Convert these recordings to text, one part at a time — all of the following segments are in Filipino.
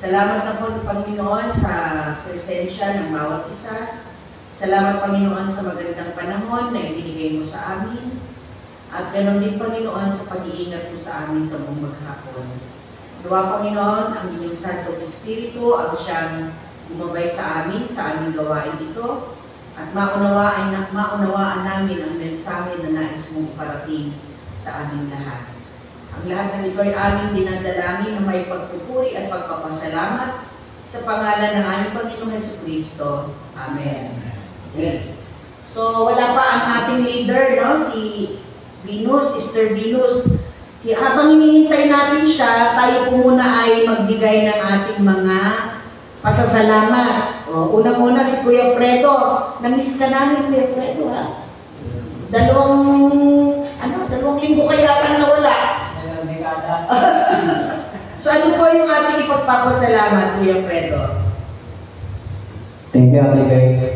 Salamat na po, Panginoon, sa presensya ng bawat isa. Salamat, Panginoon, sa magandang panahon na ibinigay mo sa amin. At ganoon din, Panginoon, sa pag-iingat mo sa amin sa buong maghapon. Nawa, Panginoon, ang inyong Santong Espiritu ang siyang gumabay sa aming gawain ito. At maunawaan namin ang mensahe na nais mong iparating sa aming lahat. Ang lahat ng ito ay aming dinadalangin na may pagpupuri at pagpapasalamat sa pangalan ng aming Panginoong Jesucristo. Amen. Okay. So, wala pa ang ating leader, no? Si Venus, Sister Venus. Habang hinihintay natin siya, tayo po muna ay magbigay ng ating mga pasasalamat. Unang-una si Kuya Fredo. Na-miss ka namin, Kuya Fredo, ha? Dalawang linggo kaya kang nawala. So ano po yung ating ipagpapasalamat, Kuya Fredo? Thank you, Ate Grace.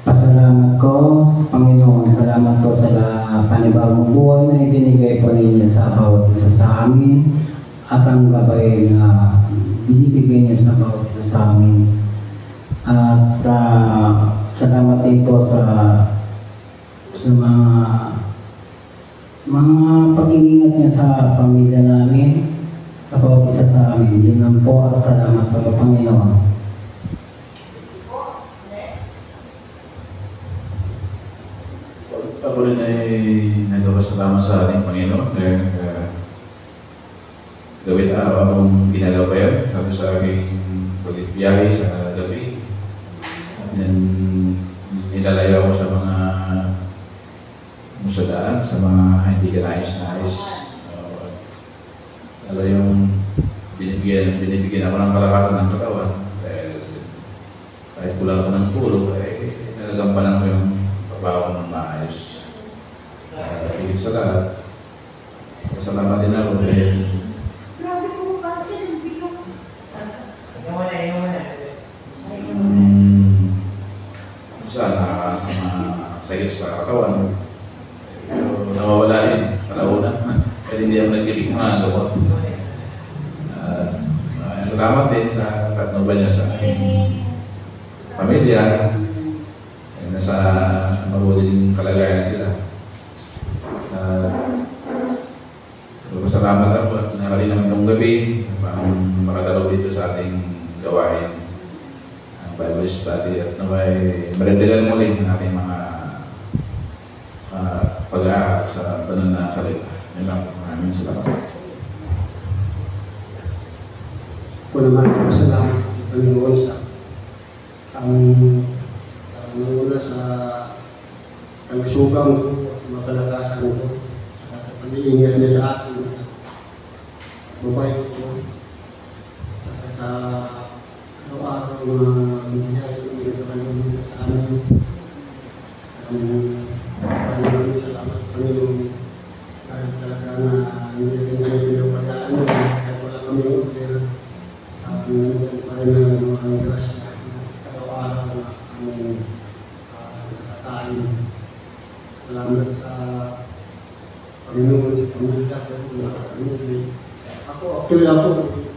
Pasalamat ko sa Panginoon. Salamat ko sa panibagong buhay na ibinigay po ninyo sa bawat isa sa amin at ang gabay na binibigay niya sa bawat isa sa amin. At salamat din po sa mga pag-iingat niya sa pamilya namin, sa bawat isa sa amin. Yun lang po at salamat po, Panginoon. Ako rin ay nagpapasalamat sa ating Panginoon dahil gawin araw akong ginagabayan sabi sa aking pagbiyahe sa gabi. Nilalaya ako sa mga musadaan, sa mga hindi ka nais-nais. Yung binibigyan ako ng kalakatan ng katawan dahil kahit kulang ako ng tulog ay nagagampanan ko yung trabaho ng maayos. Higit sa lahat, salamat din ako dahil grabe ko ba siya ng bilog? Sana sakit sa katawan. Pero nawawala rin, kalauna. Kaya hindi ako nagkilig mga gamot. Salamat din sa katnuban niya sa pamilya. Nasa mabuting kalagayan sila. Salamat ako at nakali naman itong gabi para makadalaw dito sa ating gawain. Bible study at naway marindagan muli ang ating mga pag-aaral sa banal na salita. Yan lang po. Maraming salamat. Ako naman po salamat sa Panginoon sa ang nanguna sa pagsugang ko, sa makalagasan ko, sa pag-iingat niya sa atin, mabait ko, sa araw-araw na nangyayari ko sa Panginoon sa amin. Maraming salamat sa Panginoon dahil talaga na hindi rin kami pinapadaan niya kahit wala kami order. Nandiyan pa rin ang grasya araw-araw na aming nakakain. Salamat sa Panginoon sa pamilya ko na nakakamilig. Actually ako,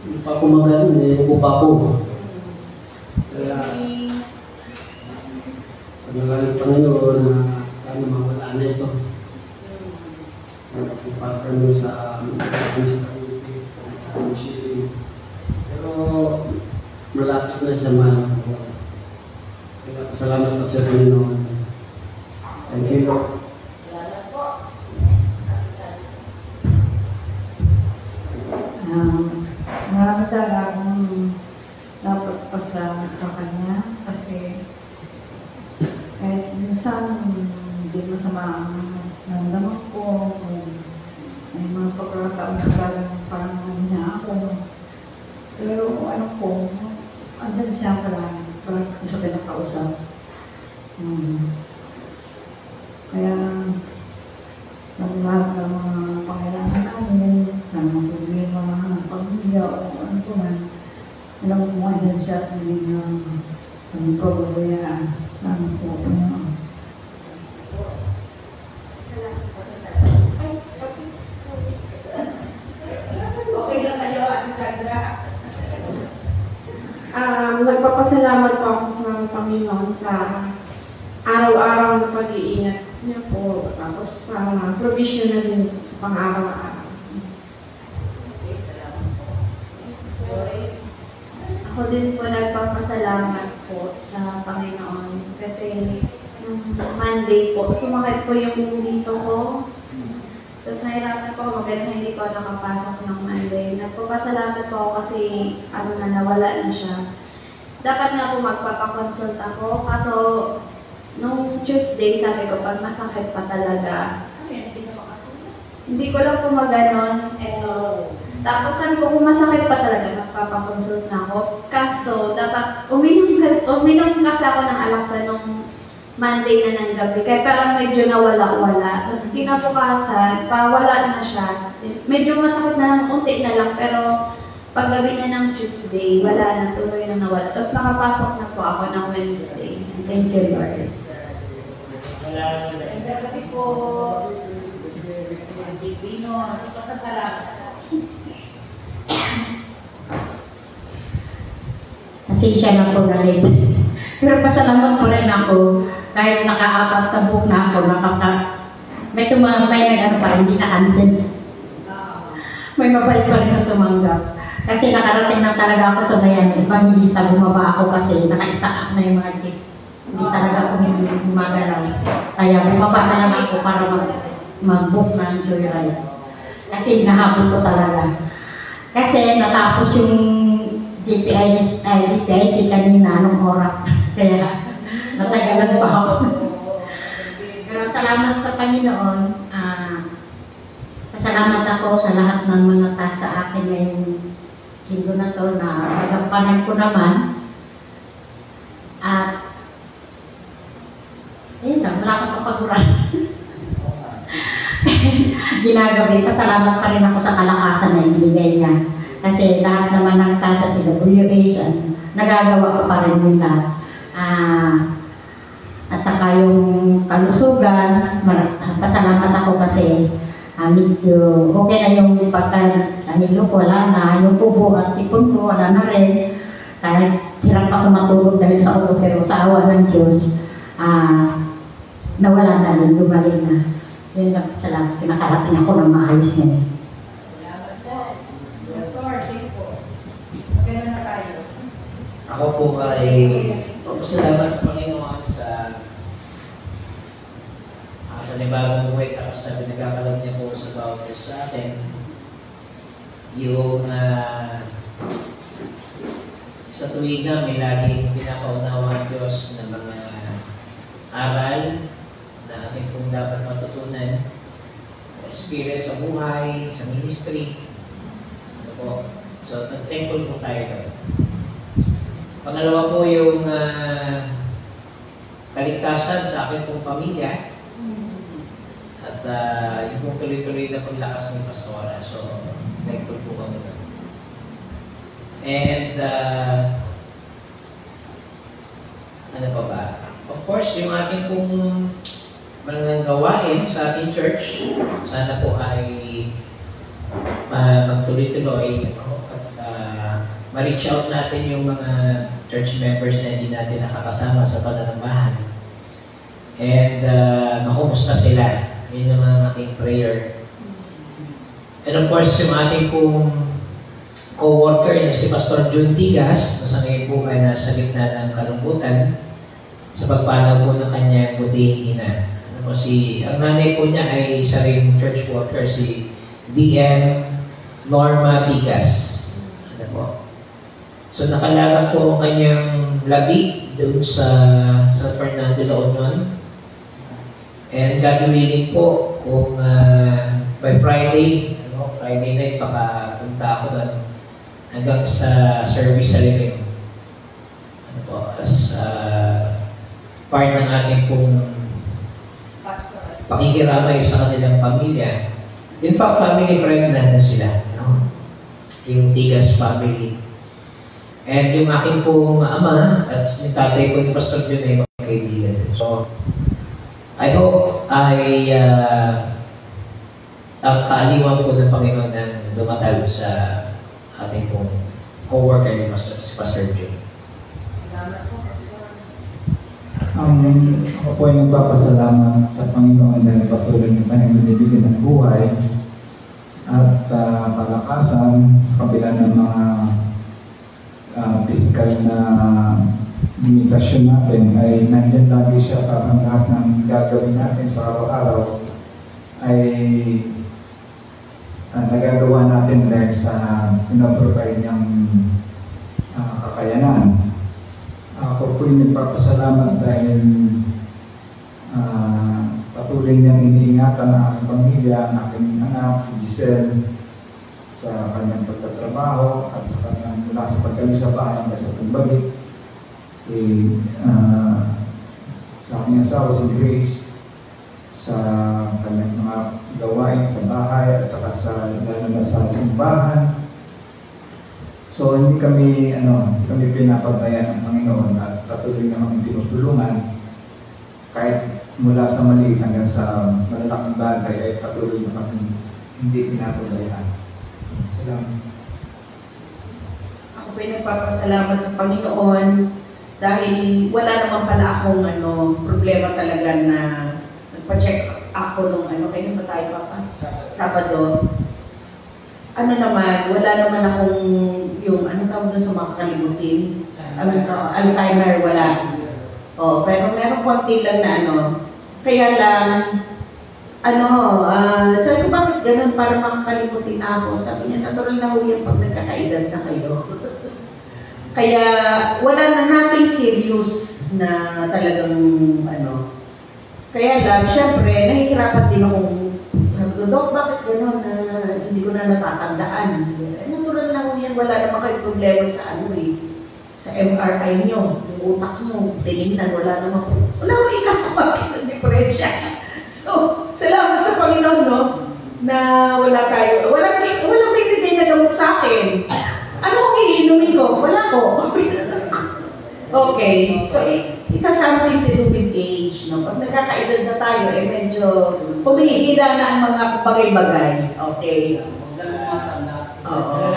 hindi pa ako magaling, hindi ko pa ako. Kaya, panalang Panginoon na sana mawala na ito. Nagpapatan mo sa pero malapit na siya man. Kaya salamat po sa Panginoon. Thank you, Lord. Marami talaga akong napagpasalamat sa kanya kasi kahit minsan hindi ko sama ang naman ko kung may mga pagkakataon na talagang parang niya ako. Pero ano po, andyan siya parang ko sa pinakausap. Kaya ang lahat ng mga pangailangan namin, sa mga problema, ng pamilya o ano po man, alam ko mga andyan siya at hindi ng pagbabayaan. Salamat po. Okay na kayo, Ate Sandra. Nagpapasalamat po ako sa Panginoon sa araw-araw na pag-iingat niya po, tapos sa provision na rin sa pang-araw-araw. Ako din po nagpapasalamat po sa Panginoon kasi nung Monday po, sumakit po yung dito ko. Tapos nahirapan po maganda hindi po nakapasok ng Monday. Nagpapasalamat po ako kasi nawala na siya. Dapat nga po magpapakonsult ako, kaso nung Tuesday sabi ko pag masakit pa talaga. Hindi ko lang po maganon. Tapos sabi ko kung masakit pa talaga magpapakonsult na ako. Kaso dapat uminom kasi ako ng alaksa nung Monday na ng gabi. Kaya parang medyo nawala-wala. Tapos kinabukasan, wala na siya. Medyo masakit na lang, unti na lang. Pero paggabi na ng Tuesday, wala na, tuloy na nawala. Tapos nakapasok na po ako ng Wednesday. Thank you, Lord. Ang dagati po, Divino, sa pasasalamat. Pasensya na po na late. Pero pasalamat po rin ako kahit naka-apat na book na ako, may nag-ano pa, hindi na-cancel. May mabait pa rin na tumanggap. Kasi nakarating na talaga ako sa bayan, evangelista, bumaba ako kasi naka-stack up na yung mga jeep. Hindi talaga ako hindi gumagalaw. Kaya bumaba na lang ako para mag-book ng joyride. Kasi nahabol ko talaga. Kasi natapos yung GPIC kanina nung oras. Kaya natagalan pa ako. Pero salamat sa Panginoon. Pasalamat ako sa lahat ng mga taas sa akin ngayong linggo na to na nagampanan ko naman. At ayun lang, wala akong kapaguran. Ginagabi, pasalamat pa rin ako sa kalakasan na ibigay niya. Kasi lahat naman ng tasa sa WH, nagagawa ko pa rin nila. At saka yung kalusugan, pasalamat ako kasi medyo okay na yung pagkahilo ko, wala na. Yung kubo at sipon ko, wala na rin. Kahit hirap ako matulog dahil sa ulo, pero sa awa ng Diyos, nawala na rin, lumalik na. Yun lang, salamat. Pinakarating ako ng maayos ngayon. Pastor, thank you po. Maganda na tayo. Ako po ay nagpapasalamat sa Panginoon sa panibagong buhay tapos na pinagkakalam niya po sa bawat isa sa atin. Yung sa tuwigan may laging pinapaunawa ang Diyos ng mga aral na ating pong dapat matutunan, experience sa buhay, sa ministry. Ano po? So, thankful po tayo doon. Pangalawa po yung kaligtasan sa aking pong pamilya at yung pong tuloy-tuloy na paglakas ni Pastora. So, thankful po kami doon. And ano pa ba? Of course, yung ating pong mga gawain sa ating church, sana po ay magtuloy-tuloy at ma-reach out natin yung mga church members na hindi natin nakakasama sa pananambahan. And makumusta sila. Yun yung mga aking prayer. And of course, yung ating pong co-worker na si Pastor Jun Tigas, na sa ngayon po ay nasa gitna ng kalungkutan sa pagpanaw po ng kanyang butihing ina. Ano po, ang nanay po niya ay isa ring church worker, si DM Norma Tigas. Ano po. So nakalaga po ang kanyang labi doon sa San Fernando, La Union. And God willing po, kung by Friday night, baka punta ako doon hanggang sa service sa living. Ano po, as part ng ating pong pakikiramay sa kanilang pamilya. In fact, family friend na sila. No? Yung Tigas family. And yung aking pong ama at yung tatay ko ni Pastor Jun ay mga kaibigan. So, I hope ang kaaliwan po ng Panginoon ang dumatal sa ating pong co-worker ni si Pastor Jun. Ako po ay nagpapasalamat sa Panginoon dahil patuloy na tayong binibigyan ng buhay at kalakasan sa kabila ng mga physical na limitasyon natin ay nandiyan lagi siya para lahat ng gagawin natin sa araw-araw ay nagagawa natin dahil sa pinaprovide niyang kakayanan. Ako po yung nagpapasalamat dahil patuloy niyang iniingatan ang aking pamilya, ang aking anak, si Giselle, sa kanyang pagtatrabaho at sa kanyang mula sa pagkalis sa bahay hanggang sa pagbalik. Sa aking asawa, si Grace, sa kanyang mga gawain sa bahay at saka lalo na sa simbahan. So hindi kami pinapabayaan ng Panginoon at patuloy na kami tinutulungan kahit mula sa maliit hanggang sa malalaking bagay ay patuloy na kami hindi pinapabayaan. Salamat. Ako po'y nagpapasalamat sa Panginoon dahil wala naman pala akong problema talaga na nagpa-check ako nung kailan ba tayo Sabado. Wala naman akong yung tawag doon sa mga kalimutin. Alzheimer, wala. Pero meron konti lang na kaya lang, sabi ko, bakit ganun para makakalimutin na ako? Sabi niya, natural na ho yan pag nagkakaedad na kayo. Kaya wala na nating serious na talagang Kaya lang, syempre, nahihirapan din akong Dok, bakit gano'n na hindi ko na natatandaan? Natural lang yan, wala naman kayo problema sa sa MRI nyo, yung utak nyo, tinignan, wala naman po. Wala ko ikakapagin ng diferensya. So, salamat sa Panginoon, no? Na wala tayo, walang bigay na gamot sa akin. Ano ang iinumin ko? Wala ko. Okay, so it has something to do with age, no? Pag nagkakaedad na tayo, medyo humihila na ang mga bagay-bagay. Okay. Oo.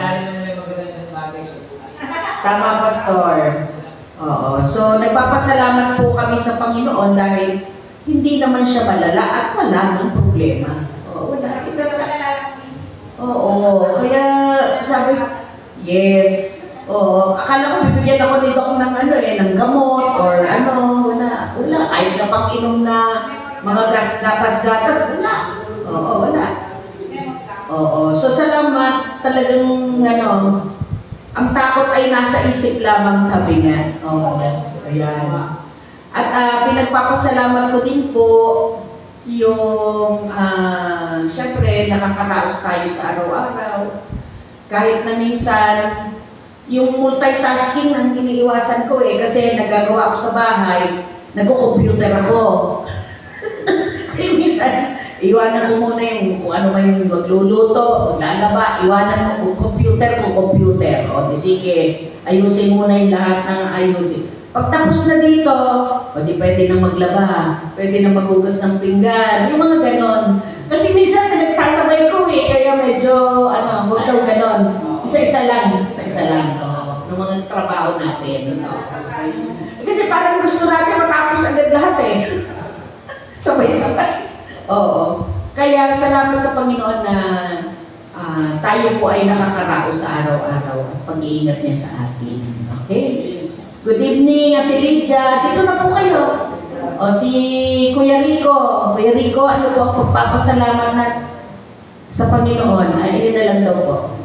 Tama, Pastor. Oo. So, nagpapasalamat po kami sa Panginoon dahil hindi naman siya malala at wala ng problema. Oo, wala. Oo. Kaya, sabi, yes. Oo, akala ko bibigyan ako nito ng ng gamot or pang-inom na mga gatas-gatas, wala. Oo, wala. Oo, so salamat talagang ang takot ay nasa isip lamang, sabi niya. Oo, ayan. At pinagpapasalamat ko din po yung syempre nakakaraos tayo sa araw-araw. Kahit na minsan yung multitasking ang iniiwasan ko kasi nagagawa ko sa bahay, nagko-computer ako. Kaya minsan, iwanan ko muna yung kung ano man yung magluluto, maglalaba, iwanan mo kung computer. O di sige, ayusin muna yung lahat ng ayusin. Pagtapos na dito, di pwede na maglaba, pwede na maghugas ng pinggan, yung mga ganon. Kasi minsan nagsasabay ko kaya medyo, wag daw ganon. Isa-isa lang. Ng mga trabaho natin. Kasi parang gusto natin matapos agad lahat Sabay-sabay. Oo. Kaya salamat sa Panginoon na tayo po ay nakakaraos sa araw-araw at pag-iingat niya sa atin. Okay? Good evening, Ate Lydia. Dito na po kayo. O si Kuya Rico. Kuya Rico, ano po ang pagpapasalamat na sa Panginoon? Ay, yun na lang daw po.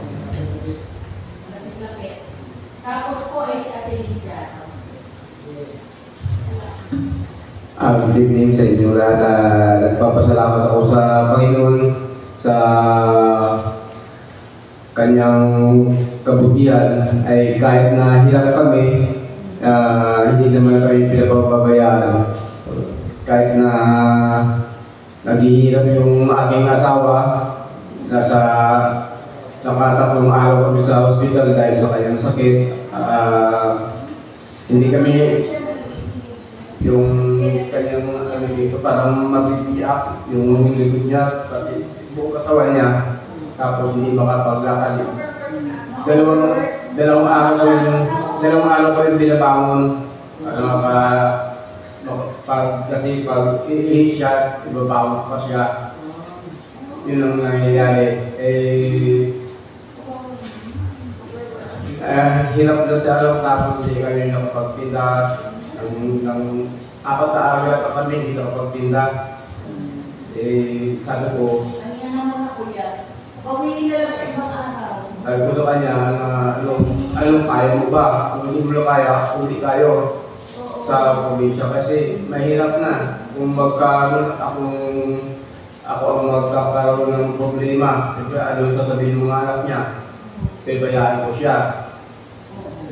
Tapos po ay si Ate Lydia. Good evening sa inyo lahat. Nagpapasalamat ako sa Panginoon sa kanyang kabutihan ay kahit na hirap kami, hindi naman kami pinapabayaan. Kahit na naghihirap yung aking asawa, nakatatlong araw kami sa hospital dahil sa kanyang sakit. Hindi kami yung kanyang dito parang mabibiyak yung likod niya pati buong katawan niya, tapos hindi makapaglakad. Dalawang araw ko yung binabangon kasi pag iihi siya, ibabangon pa siya. Yun ang nangyayari. Hirap na siya, tapos hindi kami nakapagpinda. Ng 4 na araw yata kami, hindi nakapagpinda. Sabi ko, Ano naman na kuya? Pag-uwi na lang sa ibang araw. sabi ko sa kanya, anong kaya mo ba? Kung hindi mo kaya, uli tayo sa probinsya kasi mahirap na. Kung magkaroon ako ang magkakaroon ng problema, siyempre ano sasabihin ng mga anak niya, pibayaan ko siya.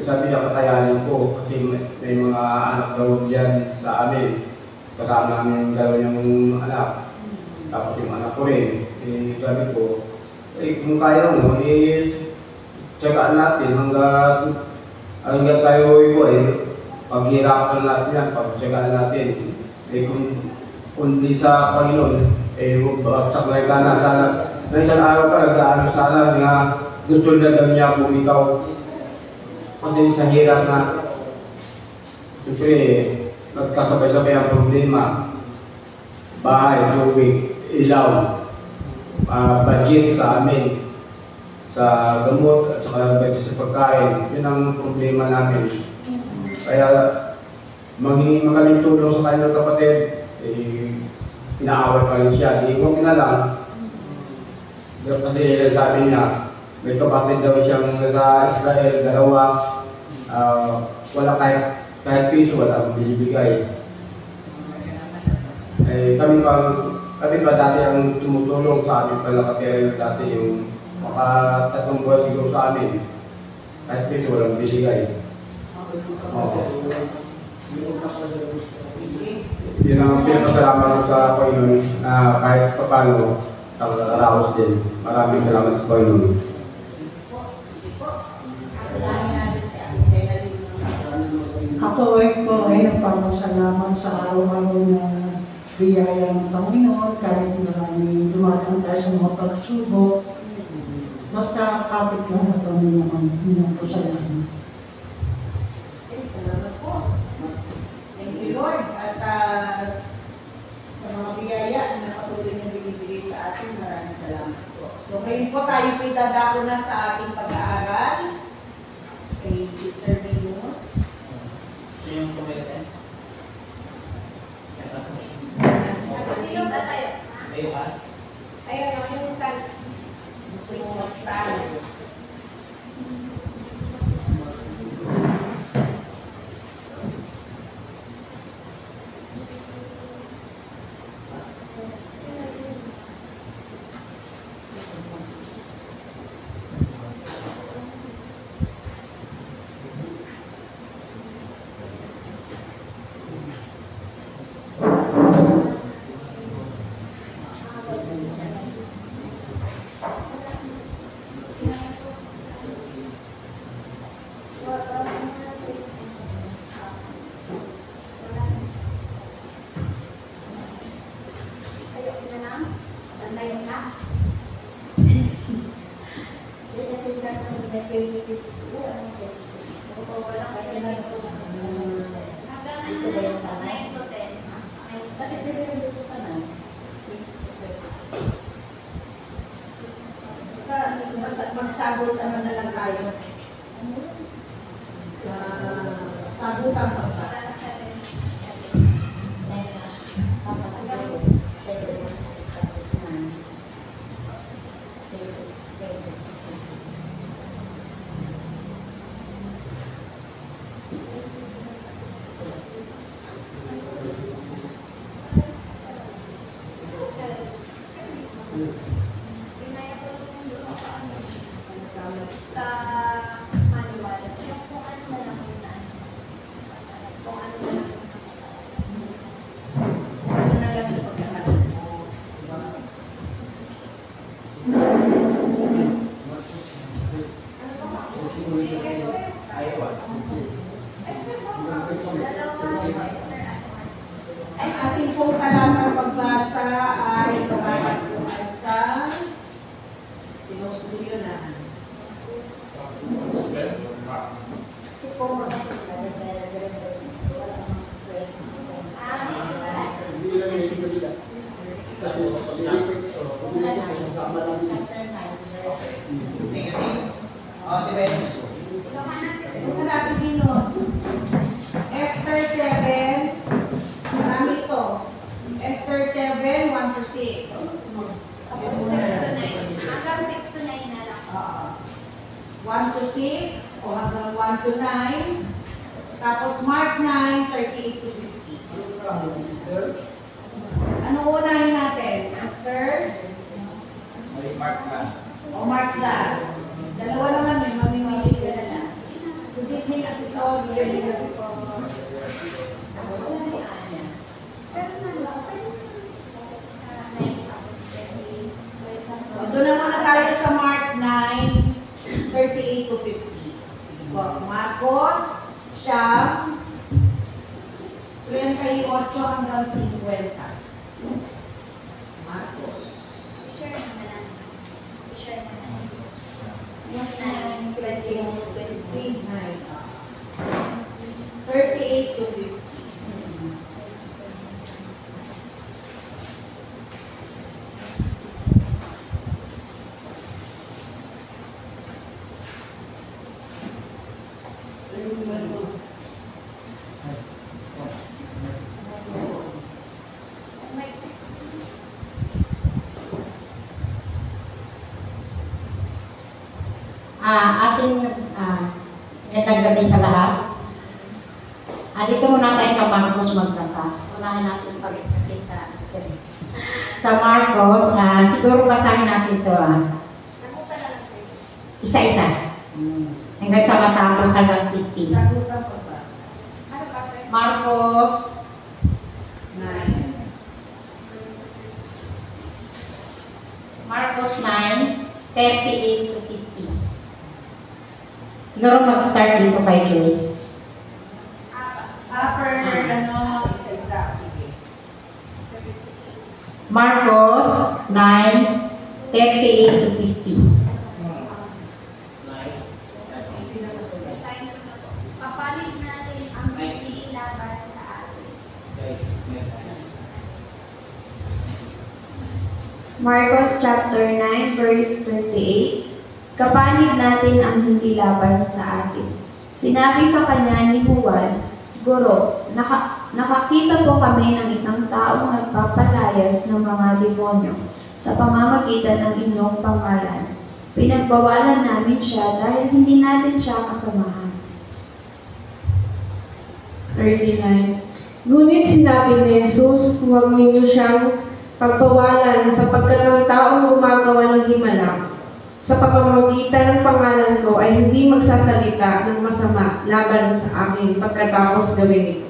Sabi niya, patayanin ko kasi may mga anak daw dyan sa amin. Kasama namin dalawa yung anak. Tapos yung anak ko rin. Sabi ko, kung kaya mo, tsagaan natin hanggang tayo paghirapan natin yan, pagtsagaan natin. Kundi sa Panginoon, bagsak na sana. Na isang araw pa, nag-aano sana nga gusto na daw niya bumitaw. Kasi sa hirap na, siyempre, nagkasabay-sabay ang problema. Bahay, tubig, ilaw, budget sa amin, sa gamot at saka budget sa pagkain. Yun ang problema namin. Kaya, manghingi kami tulong sa kanyang kapatid, inaaway pa rin siya. Di ko minalang. Kasi sabi niya, may kapatid daw siyang nasa Israel, dalawa, wala kahit piso, wala akong binibigay. Kami pa dati ang tumutulong sa amin pala kasi dati yung maka 3 buwan siguro sa amin. Kahit piso, walang binibigay. Yun ang pinapasalamat ko sa Panginoon na kahit paano, nakakaraos din. Maraming salamat sa Panginoon. Ako ay nagpapasalamat sa araw-araw na biyaya ng Panginoon kahit maraming dumadaan tayo sa mga pagsubok. Basta kapit lang na Panginoon, hindi po salamat. Salamat po. Thank you, Lord. At sa mga biyaya na patuloy na binibigay sa atin, maraming salamat po. So ngayon po tayo po dadako na sa ating pag-aaral kay Sister Venus. Yung comment. Tayo ka? Ayun, yung stand. Gusto mo mag-stand. Magsabot naman na lang tayo. Sabutan pa ba? Esther 7, marami ito. Esther 7, 1 to 6. 6 to 9. Hanggang 6 to 9 na lang. 1 to 6 o hanggang 1 to 9. Tapos Mark 9, 38 to 50. Ano unahin natin? Esther? Mark na. O Mark na. Dalawa naman yun, mamimili ka na lang. Good evening at ito, bigyan nila ito. Doon na muna tayo sa Mark 9, 38 to 50. Sige po. Marcos, Siyam, 38 hanggang 50. Marcos. Share na lang. Share na lang. Yung 9, 29. 38 to 50. Gandang gabi sa lahat. Dito muna tayo sa Marcos magbasa. Unahin natin sa pag-kasi sa Marcos. Siguro basahin natin ito. Isa-isa. Hanggang sa matapos hanggang 50. Marcos 9. Marcos 9, 38 to 50. Siguro mag-start dito kay Joy. Isa-isa. Sige. Marcos 9, 38 to 50. Papalit natin ang hindi laban sa atin. Marcos chapter 9 verse 38. Kapanig natin ang hindi laban sa atin. Sinabi sa kanya ni Juan, Guro, nakakita po kami ng isang taong nagpapalayas ng mga demonyo sa pamamagitan ng inyong pangalan. Pinagbawalan namin siya dahil hindi natin siya kasamahan. 39. Ngunit sinabi ni Jesus, huwag ninyo siyang pagbawalan sapagkat ang taong gumagawa ng himala sa pamamagitan ng pangalan ko ay hindi magsasalita ng masama laban sa akin pagkatapos gawin ito.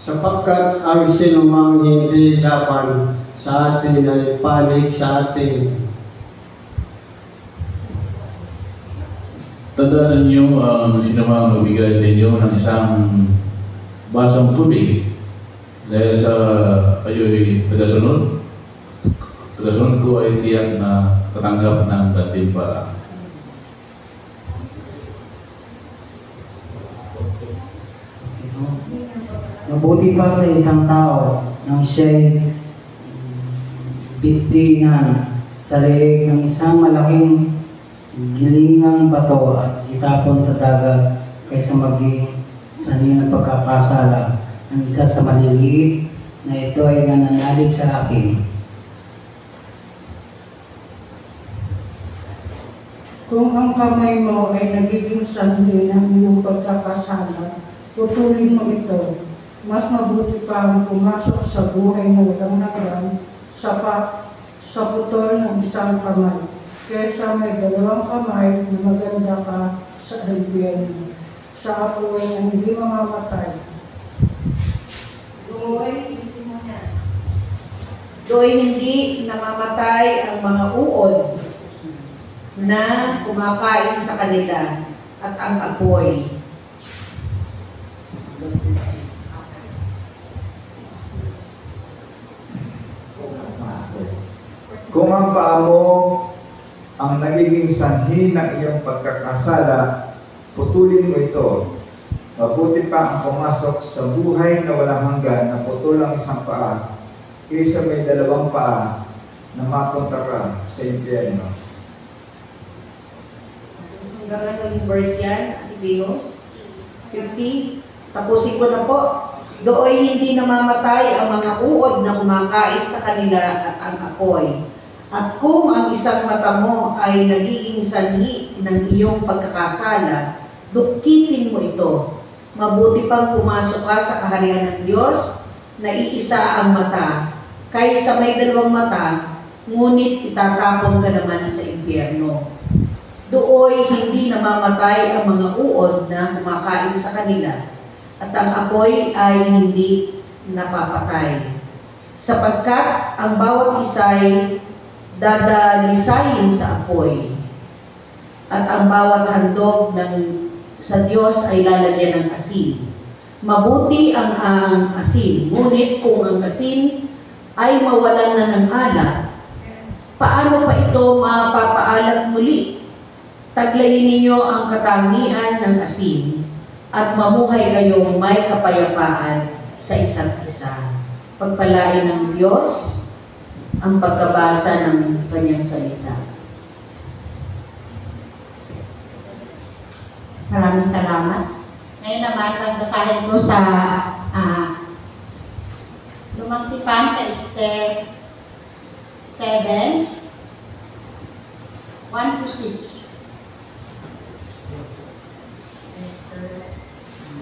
Sapagkat ang sinumang hindi laban sa atin ay panig sa atin. Tandaan niyo ang sinumang magbigay sa inyo ng isang basong tubig dahil sa kayo'y tagasunod. Tagasunod ko ay tiyak na tatanggap ng gantimpala. Mabuti pa sa isang tao nang siya'y bitinan sa leeg ng isang malaking gilingang bato at itapon sa dagat kaysa maging sanhi ng pagkakasala ng isa sa maliliit na ito ay nananalig sa akin. Kung ang kamay mo ay nagiging sanhi ng iyong pagkakasala, putulin mo ito. Mas mabuti pa ang pumasok sa buhay mo ng hanggang sa putol ng isang kamay, kaysa may dalawang kamay na maganda ka sa impyerno, sa apoy na hindi mamamatay. Do'y hindi namamatay ang mga uod na kumakain sa kanila at ang apoy. Kung ang paa mo ang nagiging sanhi ng iyong pagkakasala, putulin mo ito. Mabuti pa ang pumasok sa buhay na walang hanggan na putol ang isang paa, kaysa may dalawang paa na mapunta ka sa impyerno. Hanggang anong verse yan, Atibios? 50? Tapusin ko na po. Dooy hindi namamatay ang mga uod na kumakain sa kanila at ang apoy. At kung ang isang mata mo ay nagiging sanhi ng iyong pagkakasala, dukitin mo ito. Mabuti pang pumasok ka sa kaharian ng Diyos na iisa ang mata, kaysa may dalawang mata, ngunit itatapon ka naman sa impyerno. Dooy hindi namamatay ang mga uod na kumakain sa kanila, at ang apoy ay hindi napapatay. Sapagkat ang bawat isa'y dadalisayin sa apoy, at ang bawat handog sa Diyos ay lalagyan ng asin. Mabuti ang asin, ngunit kung ang asin ay mawalan na ng alat, paano pa ito mapapaalat muli? Taglayin ninyo ang katangian ng asin, at mamuhay kayong may kapayapaan sa isa't isa. Pagpalain ng Diyos ang pagkabasa ng kanyang salita. Maraming salamat. Ngayon naman, pagbasahin ko sa lumang tipan sa Esther 7, 1-6.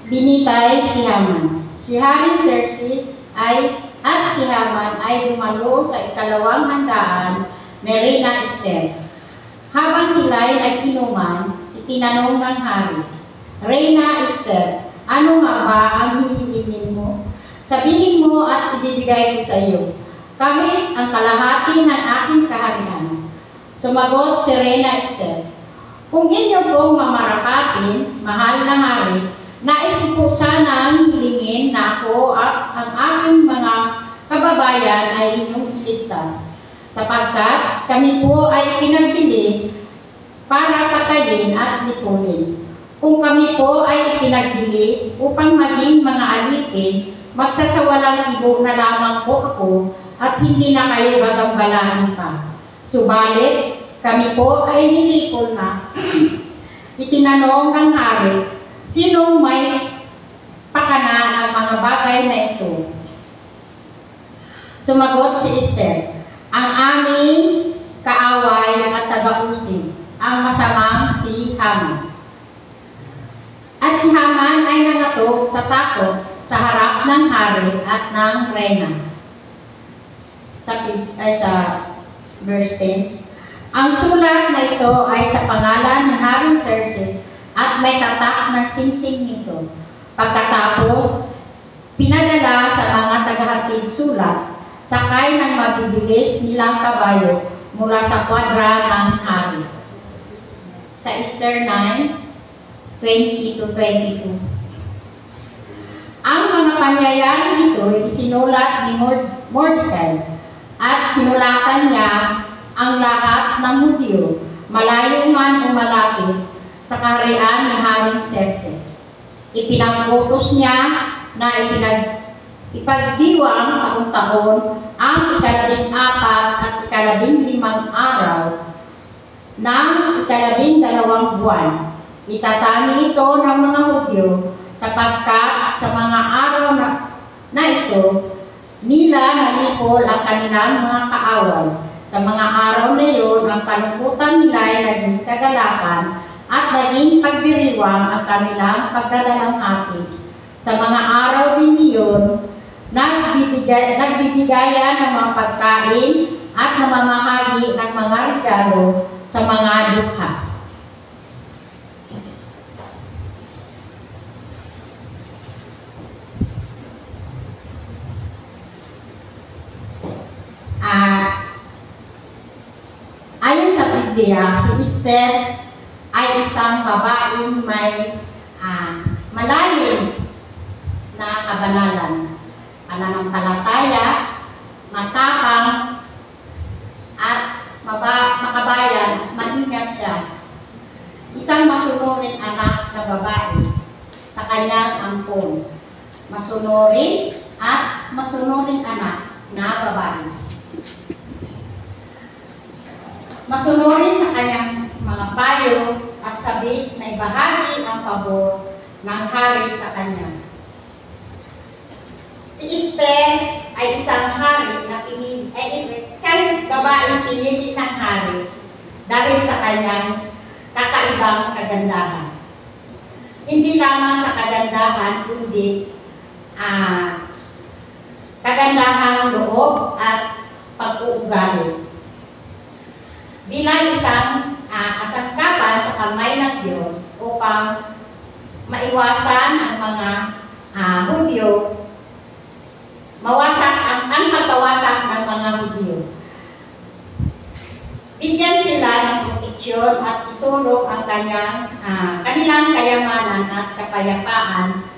Binitay si Haman. Si Haring Xerxes at si Haman ay dumalo sa ikalawang handaan ni Reyna Esther. Habang sila'y nag-inuman, itinanong ng hari, Reyna Esther, ano nga ba ang hihingin mo? Sabihin mo at ibibigay ko sa iyo, kahit ang kalahati ng aking kaharian. Sumagot si Reyna Esther, kung inyo pong mamarakatin, mahal na hari, nais ko sanang hilingin na ako at ang aking mga kababayan ay inyong iligtas, sapagkat kami po ay pinagbili para patayin at lipunin. Kung kami po ay pinagbili upang maging mga alitin, magsasawalang ibo na lamang po ako at hindi na kayo gagambalahan pa. Subalit, kami po ay nilipol na. Itinanong ng hari, sinong may pakana ng mga bagay na ito? Sumagot si Esther, ang aming kaaway at taga-usig, ang masamang si Haman. At si Haman ay nangatok sa takot sa harap ng hari at ng reyna. Sa verse 10. Ang sulat na ito ay sa pangalan ni Haring Xerxes at may tatak ng singsing nito. Pagkatapos, pinadala sa mga tagahatid sulat, sakay ng mabibilis nilang kabayo mula sa kwadra ng hari. Sa Esther 9:20-22. Ang mga pangyayari dito ay isinulat ni Mordecai at sinulatan niya ang lahat ng Hudyo, malayo man o malapit, sa kaharian ni Haring Xerxes. Ipinag-utos niya na ipagdiwang taon-taon ang 14 at 15 araw ng 12 buwan. Itatani ito ng mga Hudyo sapagkat sa mga araw na ito, nila nalipol ang kanilang mga kaaway. Sa mga araw na iyon, ang kalungkutan nila ay naging kagalakan at naging pagdiriwang ang kanilang pagdadalamhati. Sa mga araw din iyon, nagbibigayan ng mga pagkain at namamahagi ng mga regalo sa mga dukha. Ayon sa Biblia, si Esther ay isang babaeng may malalim na kabanalan, pananampalataya, matapang, at makabayan at maingat siya. Isang masunurin anak na babae sa kanyang ampon. Masunurin at masunurin anak na babae. Masunurin sa kanyang mga payo at sabik na ibahagi ang pabor ng hari sa kanya. Si Esther ay isang babaeng pinili ng hari dahil sa kanyang kakaibang kagandahan. Hindi lamang sa kagandahan, kundi kagandahan ng loob at pag-uugali. Bilang isang kasangkapan sa kamay ng Diyos upang maiwasan ang mga Hudyo, ang pagkawasak ng mga Hudyo. Bigyan sila ng proteksyon at isulong ang kanilang kayamanan at kapayapaan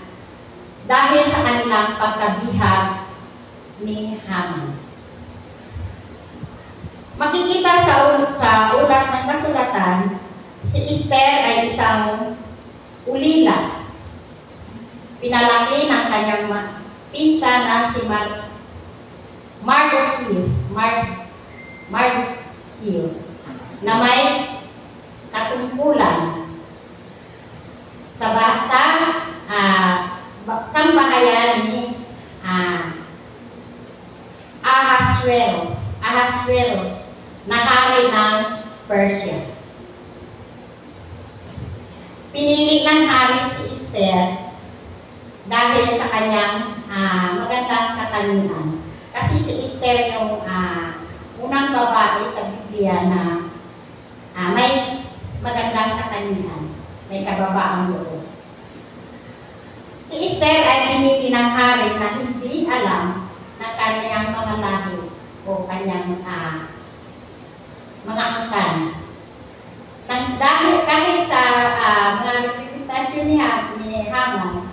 dahil sa kanilang pagkabihag ni Haman. Makikita sa ulat ng kasulatan, si Esther ay isang ulila. Pinalaki ng kanyang pinsan na si Mardochio, na may katungkulan sa sambahayan ni Ahasuerus na hari ng Persia. Pinili ng hari si Esther dahil sa kanyang magandang katangian. Kasi si Esther yung unang babae sa Biblia na may magandang katangian, may kababaang loob. Si Esther ay pinili ng hari na hindi alam ng kanyang mga lahi o kanyang mga angkan. Dahil kahit sa mga representasyon ni Haman,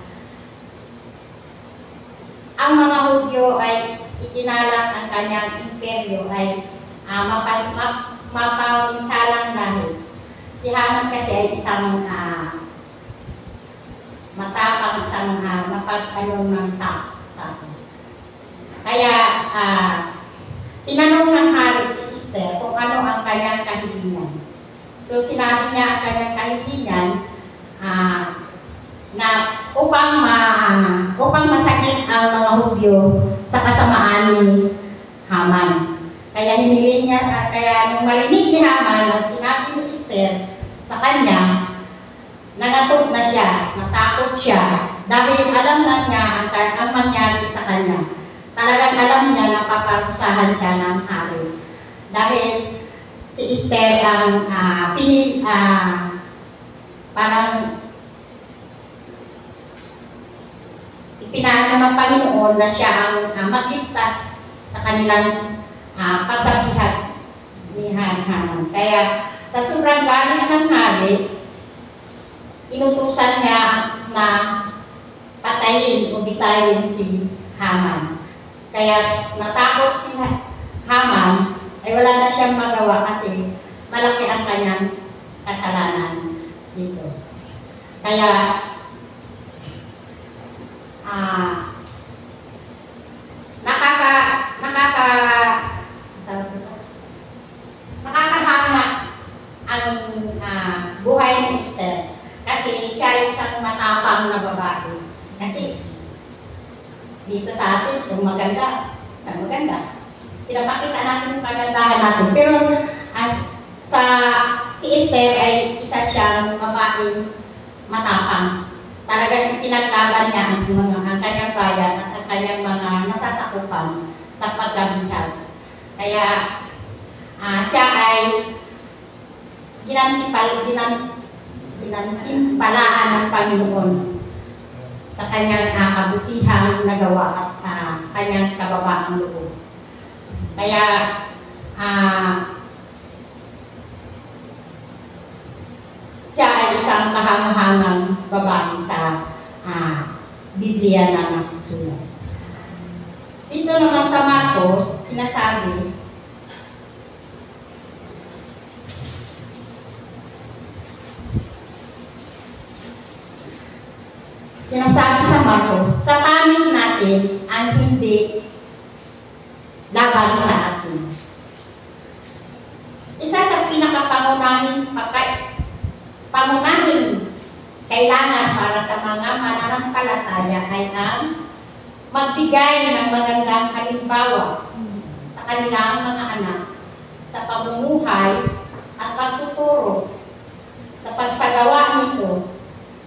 ang mga Hudyo ay ikinalat ang kanyang imperyo ay mapaminsalang lahi. Si Haman kasi ay isang matapang, isang mapag-ano ng tao. Kaya tinanong ng hari si Esther kung ano ang kanyang kahilingan. So sinabi niya ang kanyang kahilingan na upang masakit ang mga Hudyo sa kasamaan ni Haman. Kaya hiniling niya, kaya nung marinig ni Haman at sinabi ni Esther sa kanya, nangatok na siya, natakot siya, dahil alam na niya ang mangyari sa kanya. Talagang alam niya na paparusahan siya ng hari. Dahil si Esther ang parang ipinaano ng Panginoon na siya ang magligtas sa kanilang pagbabihat ni Haman. Kaya sa sobrang galing ng hari, inutusan niya na patayin o bitayin si Haman. Kaya natakot si Haman, ay wala na siyang magawa kasi malaki ang kanyang kasalanan dito. Kaya nakakahanga ang buhay ni Esther kasi siya ay isang matapang na babae. Kasi dito sa atin, kung maganda, pinapakita natin yung kagandahan natin. Pero si Esther ay isa siyang babaeng matapang. Talagang pinaglaban niya ang kanyang bayan at ang kanyang mga nasasakupan sa pagkabihan. Kaya siya ay ginantimpalaan ng Panginoon sa kanyang kabutihang nagawa at sa kanyang kababaang loob. Kaya siya ay isang kahangahangang babae sa Biblia na nakasulat. Dito naman sa Marcos, sinasabi, sa Marcos, sa panig natin ang hindi laban sa atin. Isa sa pinakapangunahing kailangan para sa mga mananampalataya ay ang magbigay ng magandang halimbawa sa kanilang mga anak sa pamumuhay at pagtuturo. Sa pagsagawa nito,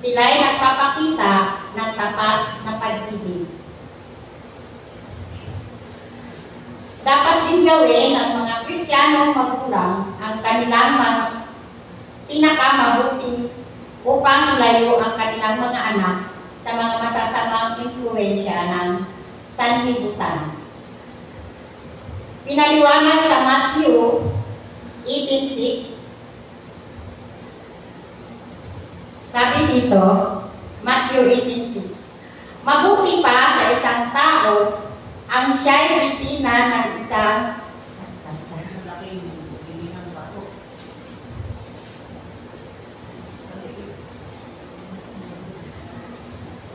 sila ay nagpapakita ng tapat na pag-ibig. Dapat din gawin ng mga Kristiyanong magulang ang kanilang mga pinakamabuti upang ilayo ang kanilang mga anak sa mga masasamang impluwensya ng sanlibutan. Pinaliwanag sa Matthew 18:6. Sabi dito, Matthew 18:6, mabuti pa sa isang tao ang siya'y bitina ng isang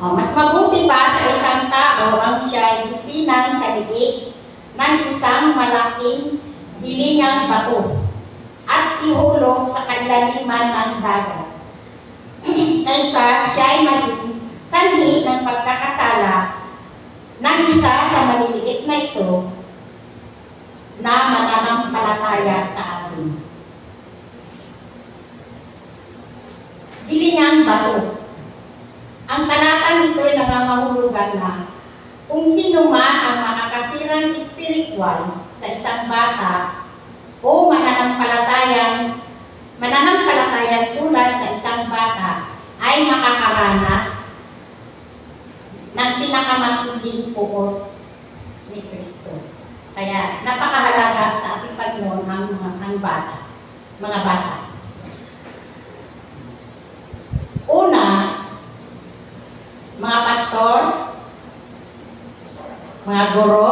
mas mabuti pa sa isang tao ang siya'y bitina sa liig ng isang malaking hilingang bato at ihulog sa kadaliman ng dagat kaysa siya'y maging sanhi ng pagkakasala ng isa sa maliliit na ito na mananampalataya sa atin. Hilingang bato. Ang talatang ito ay nangangahulugan na kung sino man ang makakasirang espiritual sa isang bata o mananampalatayang tulad sa isang bata ay makakaranas ng pinakamatinding puot ni Kristo. Kaya napakahalaga sa ating Panginoon ang mga bata. Una, mga pastor, mga guro,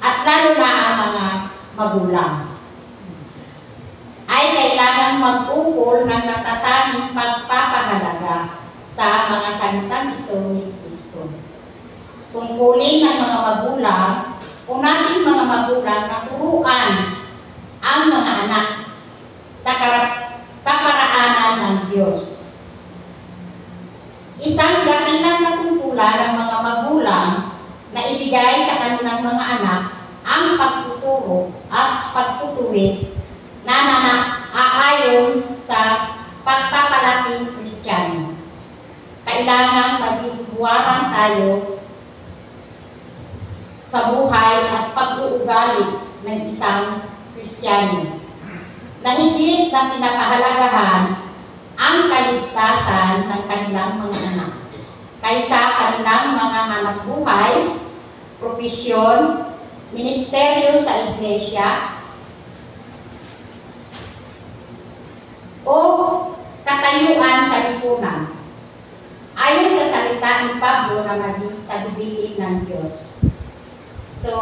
at lalo na ang mga magulang ay kailangang mag-ukol ng natatanging pagpapahalaga sa mga salitang ito ni Kristo. Tungkulin ng mga magulang o nating mga magulang na turuan ang mga anak sa kaparaanan ng Diyos. Isang dakilang natungkulan ng mga magulang na ibigay sa kanilang mga anak ang pagtuturo at pagtutuwid na aayon sa pagpapalaking Kristiyano. Kailangan magigwaran tayo sa buhay at pag-uugali ng isang Kristiyano na higit na pinapahalagahan ang kaligtasan ng kanilang mga anak kaysa kanilang mga hanap buhay, propesyon, ministeryo sa iglesia, o katayuan sa lipunan. Ayon sa salita ni Pablo na maging tagubilin ng Diyos. So,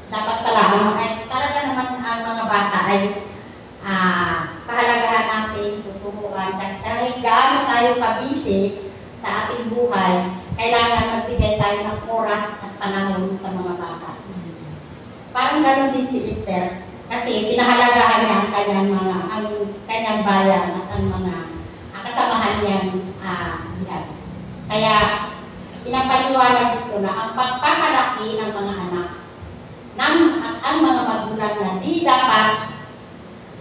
dapat pala, talaga naman ang mga bata ay kahalagahan natin, tuturuan, kahit gaano tayo kabisi sa ating buhay, kailangan magbigay tayo ng oras at panahon sa mga bata. Parang gano'n din si Esther, kasi pinahalagahan niya ang kanyang bayan at ang mga kasamahan niyang diyan. Kaya, pinapaliwanag dito na ang pagpakalaki ng mga anak ng ang mga magulang na di dapat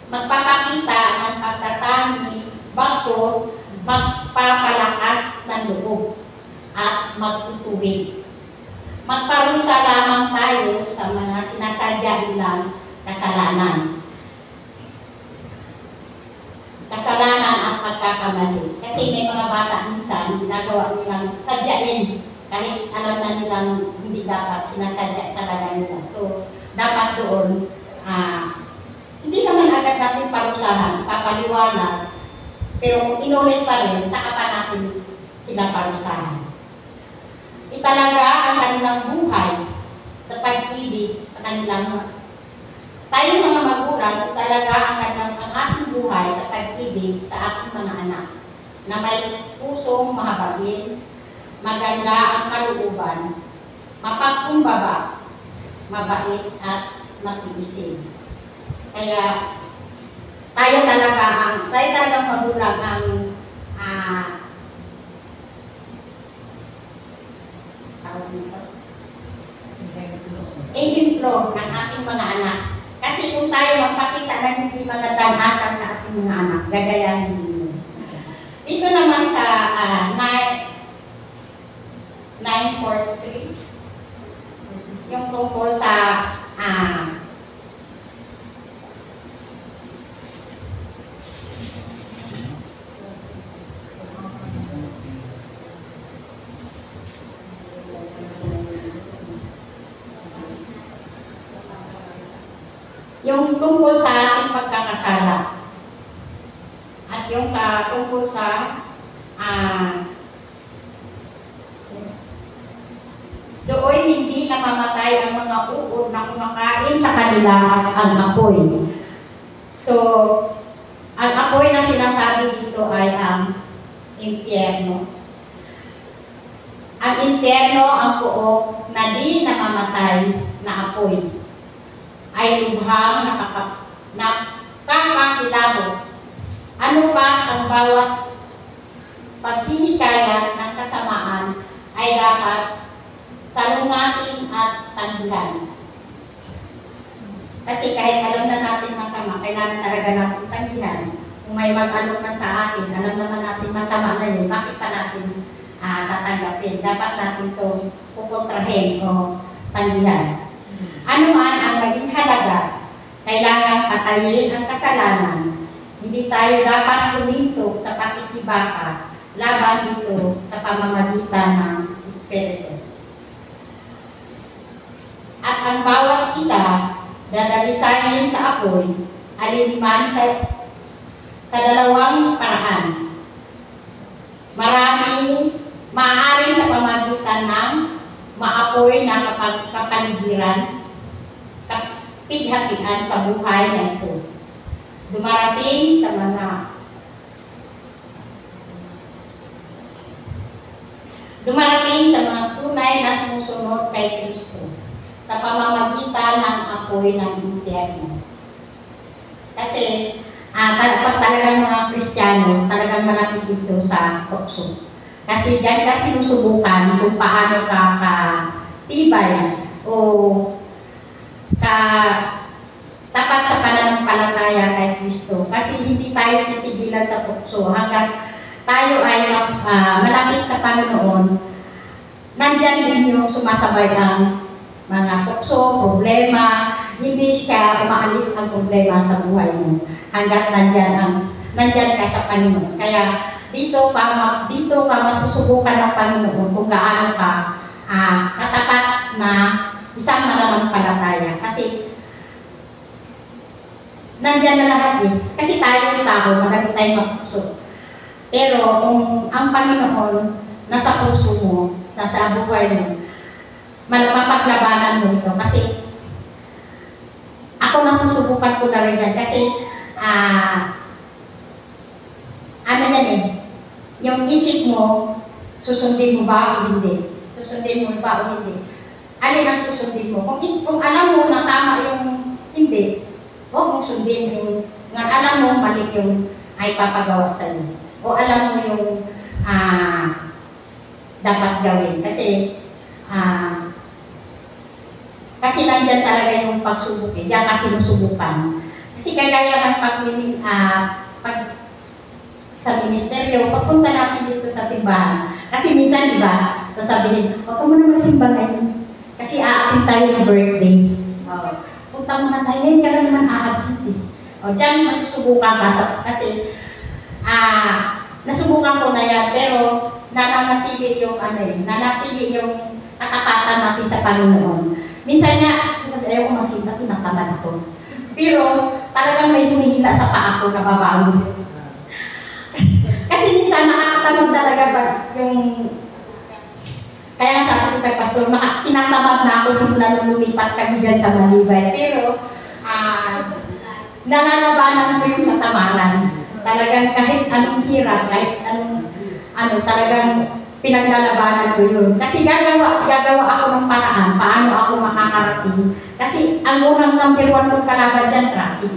magpapakita ng pagtatangi, bagtos, magpapalakas ng loob at magtutuwid. Magparusa lamang tayo sa mga sinasadya nilang kasalanan. Kasalanan at pagkakamali. Kasi may mga bata minsan, ginagawa nilang sadyain kahit alam na nilang hindi dapat, sinasadya talaga nila. So, dapat doon, hindi naman agad natin parusahan, papaliwanag, pero kung inulit pa rin, saka pa natin sila parusahan. Italaga ang kanilang buhay sa pag-ibig sa kanilang tayo mga magulang, italaga ang ating buhay sa pag-ibig sa ating mga anak na may pusong mahabagin, maganda ang kalooban, mapagkumbaba, mabait at matiisin. Kaya tayo talagang magulang ang ehemplo ng ating mga anak. Kasi kung tayo magpakita ng hindi magandang asal sa ating mga anak, gagayahin din. Dito naman sa 943, yung tungkol sa yung tungkol sa ating pagkakasala at yung tungkol sa doon hindi namamatay ang mga uod na kumakain sa kanila at ang apoy. So, ang apoy na sinasabi dito ay ang impyerno. Ang impyerno ang pook na di namamatay na apoy ay lubhang nakakakilabot. Ano pa ang bawat paghinikayat ng kasamaan ay dapat salungatin at tanggihan. Kasi kahit alam na natin masama, kailangan talaga natin tanggihan. Kung may mag-alok man sa atin, alam naman natin masama na yun, bakit pa natin tatanggapin? Dapat natin ito kukontrahin o tanggihan. Ano man ang maging halaga, kailangan patayin ang kasalanan. Hindi tayo dapat huminto sa pakikibaka laban dito sa pamamagitan ng Espiritu. At ang bawat isa dadalisayin sa apoy alinman sa dalawang paraan. Maaaring sa pamamagitan ng maapoy na kapaligiran, kapighatian sa buhay na ito. Dumarating sa mga tunay na sumusunod kay Kristo. pauwi ng impyerno. Kasi pag talagang mga Kristiyano, talagang malapit dito sa tukso. Kasi diyan ka sinusubukan kung paano ka katibay o tapat sa pananampalataya kay Kristo. Kasi hindi tayo titigilan sa tukso hanggang tayo ay malapit sa Panginoon. Nandyan din yung sumasabay ang mga tukso, problema. Hindi siya umaalis ang problema sa buhay mo hanggat nandyan ka sa Panginoon. Kaya dito ka masusubukan ng Panginoon kung gaano ka katapat na isang mananampalataya. Kasi nandyan na lahat eh. Kasi tayo yung tao, magaling tayong magpuso. Pero kung ang Panginoon nasa puso mo, nasa buhay mo, mapaglabanan mo ito. Kasi ako nasusubukan ko na rin yan. Kasi ano yan eh, yung isip mo, susundin mo ba o hindi? Susundin mo ba o hindi? Alin ang susundin mo? Kung alam mo na tama yung hindi, huwag mong sundin yung alam mo mali yung ay papagawa sa iyo. O alam mo yung dapat gawin. Kasi nandyan talaga yung pagsubok eh. Diyan kasi sinusubukan. Kasi kagaya ng pag sa ministeryo, pagpunta natin dito sa simbahan. Kasi minsan, di ba, sasabihin, huwag ka muna magsimba ngayon. Kasi aatin tayo ng birthday. Punta muna tayo, ngayon ka lang naman aabsent eh. O, dyan masusubukan ka. Kasi, nasubukan ko na yan, pero nananatili yung nanatili yung katapatan natin sa Panginoon. Minsan nga, sasabihin, ayaw ko magsimba, tinatamad ako. Pero, talagang may humihila sa paa ko na babawi. Kasi minsan nakakatamad talaga ba yung... Kaya sabi ko kay Pastor, tinatamad na ako simula nung lumipat kami dyan sa Malibay. Pero, nananabanan ko yung katamaran. Talagang kahit anong hirap, kahit anong talagang pinaglalabanan ko yun. Kasi gagawa ako ng paraan, paano ako makakarating. Kasi ang unang number 1 kong kalaban dyan, traffic.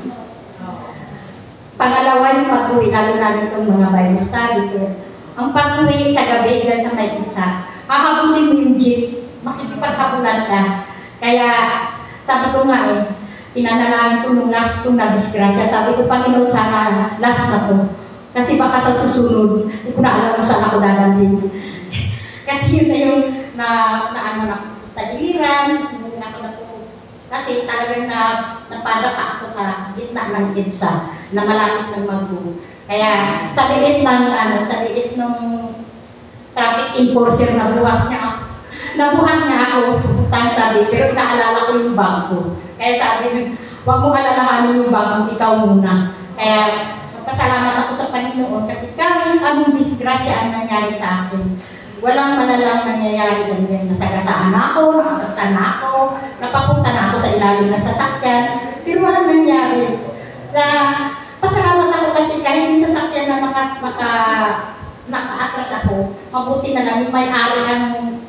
Pangalawa yung pag-uwi, lalo na itong mga Bible study ko. Ang pag-uwi sa gabi dyan sa may isa, hahabulin mo yung jeep, makikipaghabulan ka. Kaya sabi ko nga eh, pinanalaman ko nung last kong na-disgrasya. Sabi ko, Panginoon, sana last na to. Kasi baka sa susunod, hindi ko na alam kung saan ako dadalhin. Kasi yun na yung na sa giliran, hindi na ako natulog. Kasi talagang napadapa ako sa gitna ng EDSA na malapit ng Magbu. Kaya sa liit ng traffic enforcer na buhat niya ako pupuntahan tabi, pero naalala ko yung bag ko. Kaya sabi niya, huwag mo alalahanin yung bag mo, ikaw muna. Kaya magpasalamat ako sa Panginoon kasi kahit anong disgrasya ang nangyari sa akin, walang malalang nangyayari ganyan. Nasagasaan na ako, nakakasaan na ako, napapunta na ako sa ilalim ng sasakyan, pero walang nangyari. Pasalamat ako kasi kahit yung sasakyan na naka-atras ako, mabuti na lang yung may-ari ang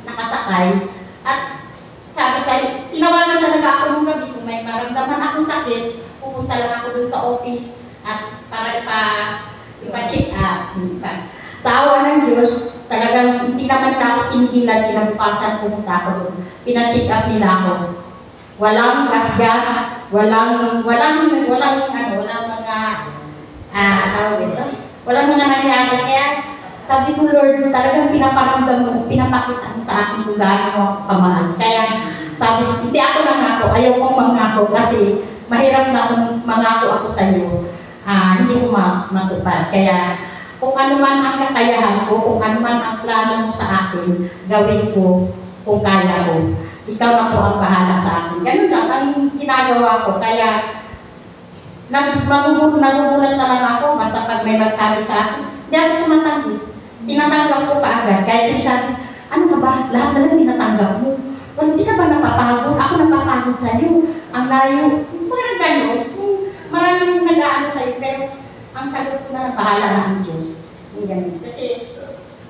nakasakay. At sabi tayo, tinawagan talaga ako nung gabi kung may maramdaman akong sakit, pupunta lang ako dun sa office at para ipa-check up. Sa awa ng Diyos, talagang hindi naman na ako tinigilan, kinabukasan pumunta ako doon. Pina-check up nila ako. Walang gas-gas, walang mga nangyari. Kaya sabi ko, Lord, talagang pinaparamdam mo, pinapakita mo sa akin kung gaano mo ako pamahal. Kaya sabi, hindi ako nangako, ayaw kong mangako kasi mahirap na kung mangako ako sa iyo. Hindi ko matupad. Kaya kung ano man ang kakayahan ko, kung ano man ang plano mo sa akin, gawin ko kung kaya ko. Ikaw na po ang bahala sa akin. Ganun lang ang ginagawa ko. Kaya nagugulat na lang ako basta pag may magsabi sa akin, hindi ako tumatanggi. Tinatanggap ko kaagad. Kahit siya, ano ka ba? Lahat na lang tinatanggap mo. Well, hindi ka ba napapagod? Ako napapagod sa iyo. Ang layo. Parang gano'n. Maraming nag-aano sa iyo. Pero ang sagot ko na bahala na ang Diyos. Kasi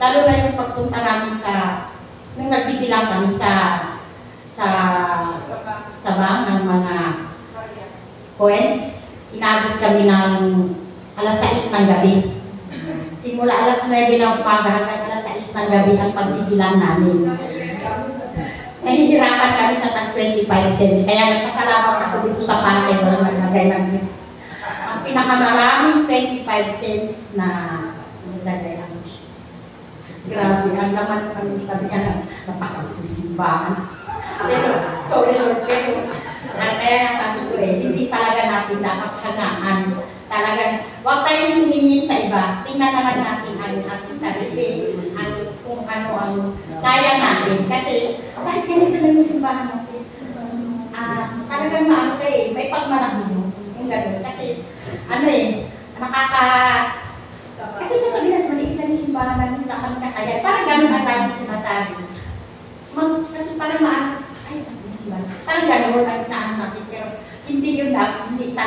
lalo na yung pagpunta namin nung nagbibilang kami sa ng mga coins, inabot kami ng alas 6 ng gabi. Simula alas 9 ng umaga hanggang alas 6 ng gabi ang pagbibilang namin. Nahihirapan kami sa tag 25 cents. Kaya nagpasalamat ako dito sa Pasay, walang naglagay ng ang pinakamaraming 25 cents na naglagay ng grabe, ang laman kami sabi nga napakasimbahan. Pero, sorry Lord, pero kaya nga sabi ko hindi talaga natin dapat hangaan. Talagang, huwag tayong humingin sa iba. Tingnan na lang natin ang ating sarili, kung ano ang kaya natin. Kasi, kahit ganito lang yung simbahan natin, talagang maano kayo may pagmanahon mo. Yung gano'n. Kasi, kasi sasabihin maliit lang yung simbahan natin, wala kami kakaya. Parang gano'n ang lagi sinasabi. Kasi parang parang gano'n ang inaan natin. Pero, hindi yun dapat, hindi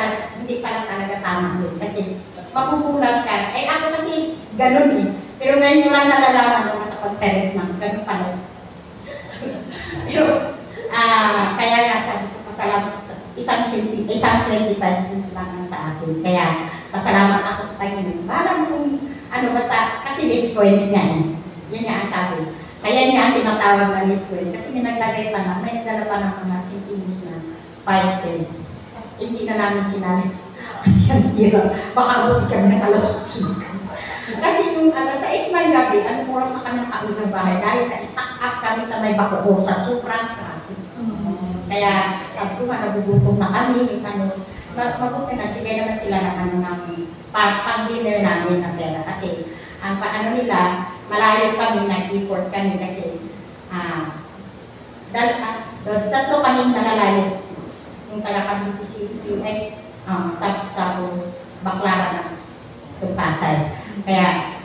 pala talaga tama yun. Kasi makukulang ka. Ako kasi ganun Pero ngayon ko lang nalalaman nung sa conference namin, ganun pala. Pero, kaya nga sabi ko, pasalamat sa isang 25 cents lang sa akin. Kaya, pasalamat ako sa Panginoon. Parang kung, basta, kasi list coins nga Yan nga ang sabi. Kaya nga ang tinatawag na list coins. Kasi may naglagay pa na, may nagdala pa ng mga centimos na 5 cents. Hindi na namin sinabi. Kasi ang hirap. Baka abuti kami ng alas 8. Kasi yung alas 6 ng gabi, anong oras na kami nakauwi ng bahay? Dahil na-stack up kami sa may Bacoor sa sobrang traffic. Kaya, sabi ko nga, nagugutom na kami. Mabuti na, bigay naman sila ng pag-dinner namin na pera. Kasi, ang nila, malayo kami, nag-effort kami kasi, tatlo kaming nalalayo. Yung taga Cavite City, tapos Baclaran na itong Pasay. Kaya,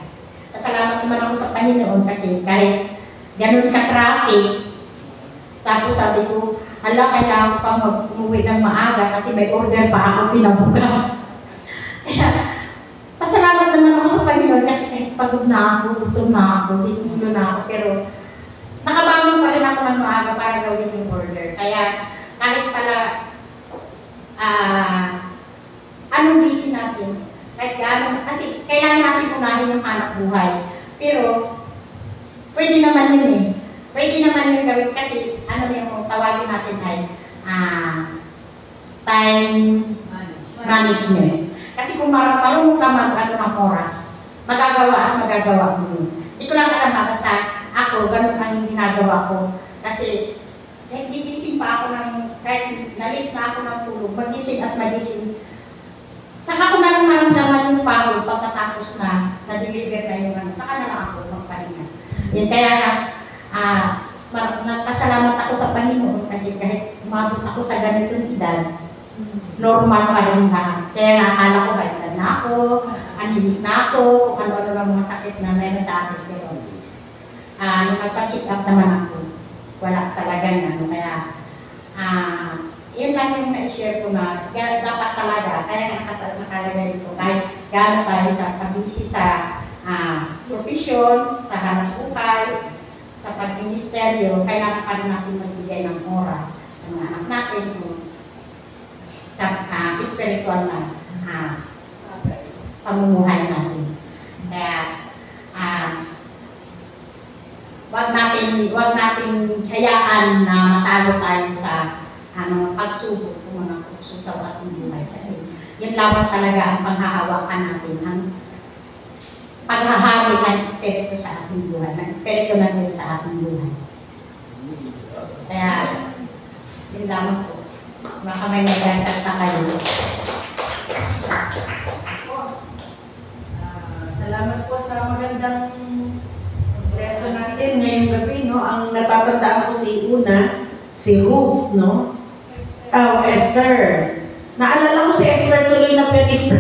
pasalamat naman ako sa Panginoon kasi kahit ganun ka-traffic, tapos sabi ko, kailangan pang umuwi ng maaga kasi may order pa ako pinabukas. Kaya, pasalamat naman ako sa Panginoon kasi kahit pagod na ako, gutom na ako, hinulo na ako, pero nakabangon pa rin ako ng maaga para gawin yung order. Kaya, kahit pala anong busy natin, kahit gano'n, kasi kailangan natin unahin yung hanap buhay. Pero, pwede naman yun Pwede naman yun gawin kasi, yung tawagin natin ay time management. Kasi kung marunong ka ng oras, magagawa mo yun. Hindi ko lang alam basta ako, ganun ang ginagawa ko. Kasi, gigising pa ako kahit nalit na ako ng tulog, magising at magising. Saka ko na lang maramdaman yung pagod pagkatapos na na-deliver na yung saka na lang ako magpahinga. Yan kaya nagpasalamat ako sa Panginoon kasi kahit umabot ako sa ganitong edad, normal pa rin lahat. Kaya nakakala ko balikan na ako, animic na ako, kung ano-ano ng mga sakit na meron dati. Pero nung nagpa-check up naman ako, wala talagang kaya yun lang yung na-share ko na dapat talaga, kaya nakalagay dito, kahit gano'n tayo sa pag-busy sa profesyon, sa hanap buhay, sa pag-ministeryo, kailangan pa rin natin magbigay ng oras sa mga anak natin sa spiritual na pamumuhay natin. Kaya, wag natin hayaan na matalo tayo sa pagsubok kung mga kurso sa ating buhay. Kasi yun lamang talaga ang panghahawakan natin, ang paghahari ng Espiritu sa ating buhay, ng Espiritu ng Diyos sa ating buhay. Kaya, yun lamang po. Baka may nagkakata kayo. Salamat po sa magandang preso natin ngayong gabi, Ang natatandaan ko si Ruth, Esther. Naalala ko si Esther tuloy na pianista.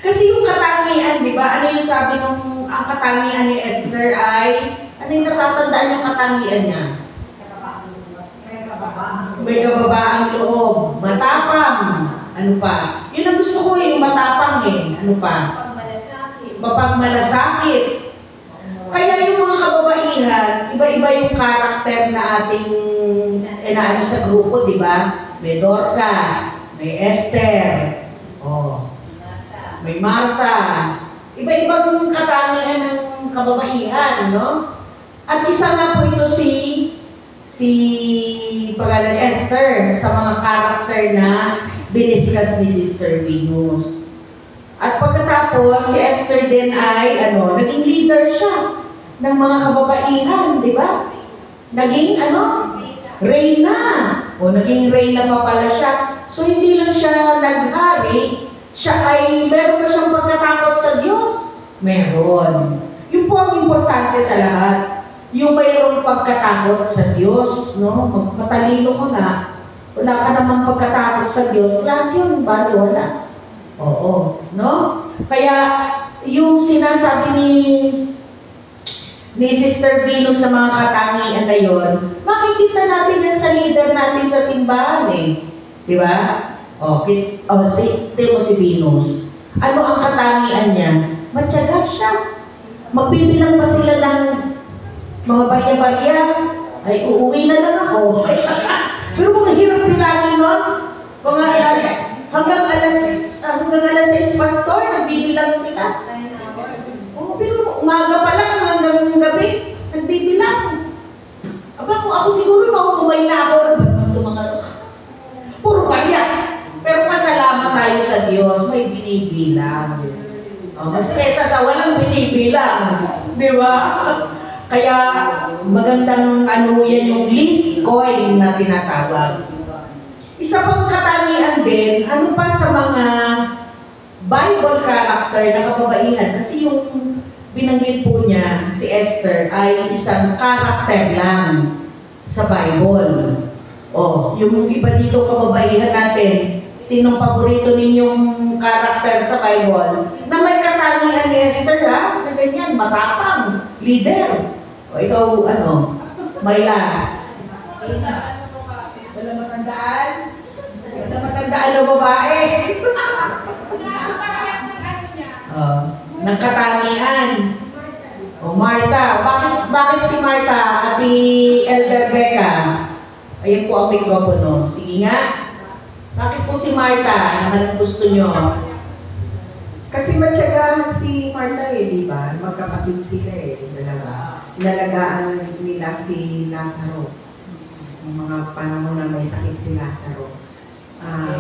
Kasi yung katangian, di ba? Ano yung sabi ang katangian ni Esther ay, ano yung natatandaan yung katangian niya? May kababaang loob, matapang, ano pa? Yun ang gusto ko yung matapang ano pa? Mapagmalasakit. Kaya yung mga kababaihan, iba-iba yung karakter na ating inaano sa grupo, di ba? May Dorcas, may Esther, may Martha. Iba-ibang katangian ng kababaihan, no? At isa nga po ito si pangalan Esther sa mga karakter na diniscuss ni Sister Venus. At pagkatapos, si Esther din ay, naging leader siya ng mga kababaihan, di ba? Naging, reyna. Naging reyna pa pala siya. So, hindi lang siya naghari, siya ay, meron pa siyang pagkatakot sa Diyos. Meron. Yun po ang importante sa lahat. Yung mayroong pagkatakot sa Diyos, no? Matalino ka nga, wala ka namang pagkatakot sa Diyos, lahat yun, bali wala. Oo, no? Kaya, yung sinasabi ni Sister Venus sa mga katangian na yun, makikita natin yan sa leader natin sa simbahan eh. Di ba? Si Venus. Ano ang katangian niya? Matyaga siya. Magbibilang pa sila ng mga barya-barya. Ay, uuwi na lang ako. Pero mga hirap bilangin nun. Mga hanggang alas 6, Pastor, nagbibilang sila. Pero umaga pa lang hanggang gabi, nagbibilang. Aba, kung ako siguro makukumay na ako. Puro barya. Pero pasalamat tayo sa Diyos, may binibilang. Mas kesa sa walang binibilang. Di ba? Kaya magandang yan yung list coin na tinatawag. Isa pang katangian din, ano pa sa mga Bible character na kababaihan? Kasi yung binanggit po niya, si Esther, ay isang character lang sa Bible. Yung iba dito kababaihan natin, sinong paborito ninyong character sa Bible? Na may katangian ni Esther, ha? Na ganyan, matapang, leader. Ikaw, Mayla. Wala matandaan? Wala matandaan ng babae. Ng katangian. Martha. Bakit si Martha, Ate Elder Becca? Ayan po ang mikropono. Sige nga. Bakit po si Martha naman ang gusto nyo? Kasi matyaga si Martha di ba? Magkapatid sila dalawa. Inalagaan nila si Lazaro. Yung mga panahon na may sakit si Lazaro.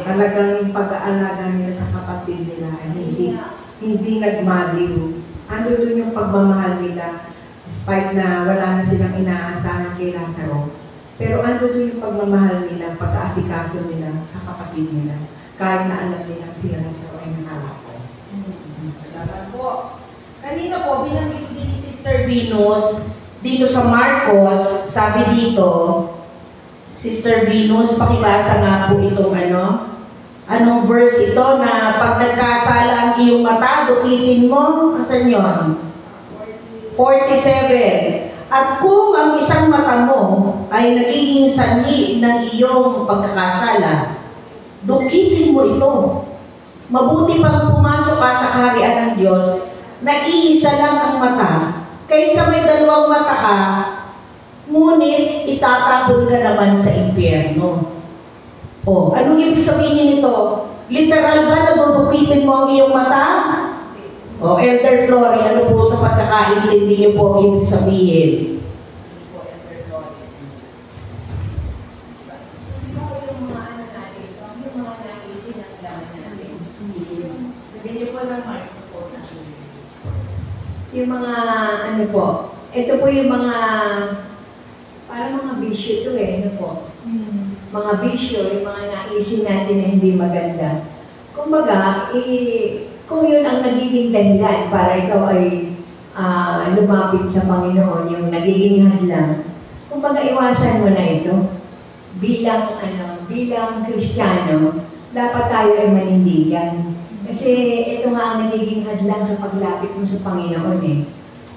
Talagang yung pag-aalaga nila sa kapatid nila ay hindi nagmaliw. Ando doon yung pagmamahal nila despite na wala na silang inaasahan kay Lazaro. Pero ando doon yung pagmamahal nila, pag-aasikaso nila sa kapatid nila. Kahit na alam nila si Lazaro ay nakalako. Salamat po. Kanina po, binanggit din ni Sister Venus, dito sa Marcos, sabi dito, Sister Venus, pakibasa nga po itong anong verse ito na pag nagkasala ang iyong mata, dukitin mo, asan yun? 47. At kung ang isang mata mo ay nagiging sanhi ng iyong pagkakasala, dukitin mo ito. Mabuti pang pumasok ka sa kaharian ng Diyos na iisa lang ang mata, kaysa may dalawang mata ka, ngunit itatapon ka naman sa impyerno. Anong ibig sabihin nito? Literal ba na dudukitin mo ang iyong mata? Elder Flory, ano po sa pagkakaintindi niyo po ang ibig sabihin? Yung mga, ito po yung mga, parang mga bisyo ito mga bisyo, yung mga naisin natin na hindi maganda. Kumbaga, kung yun ang nagiging dahilan para ikaw ay lumapit sa Panginoon, yung nagiging hadlang, kumbaga iwasan mo na ito. Bilang Kristiyano, dapat tayo ay manindigan. Kasi ito nga ang nagiging hadlang sa paglapit mo sa Panginoon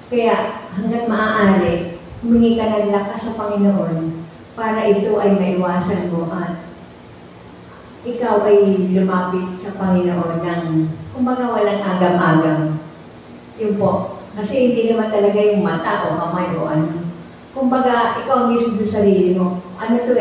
Kaya hanggang maaari, humingi ka ng lakas sa Panginoon para ito ay maiwasan mo at ikaw ay lumapit sa Panginoon ng kumbaga walang agam-agam. Yun po. Kasi hindi naman talaga yung mata o kamay o ano. Kumbaga, ikaw mismo sa sarili mo, ano to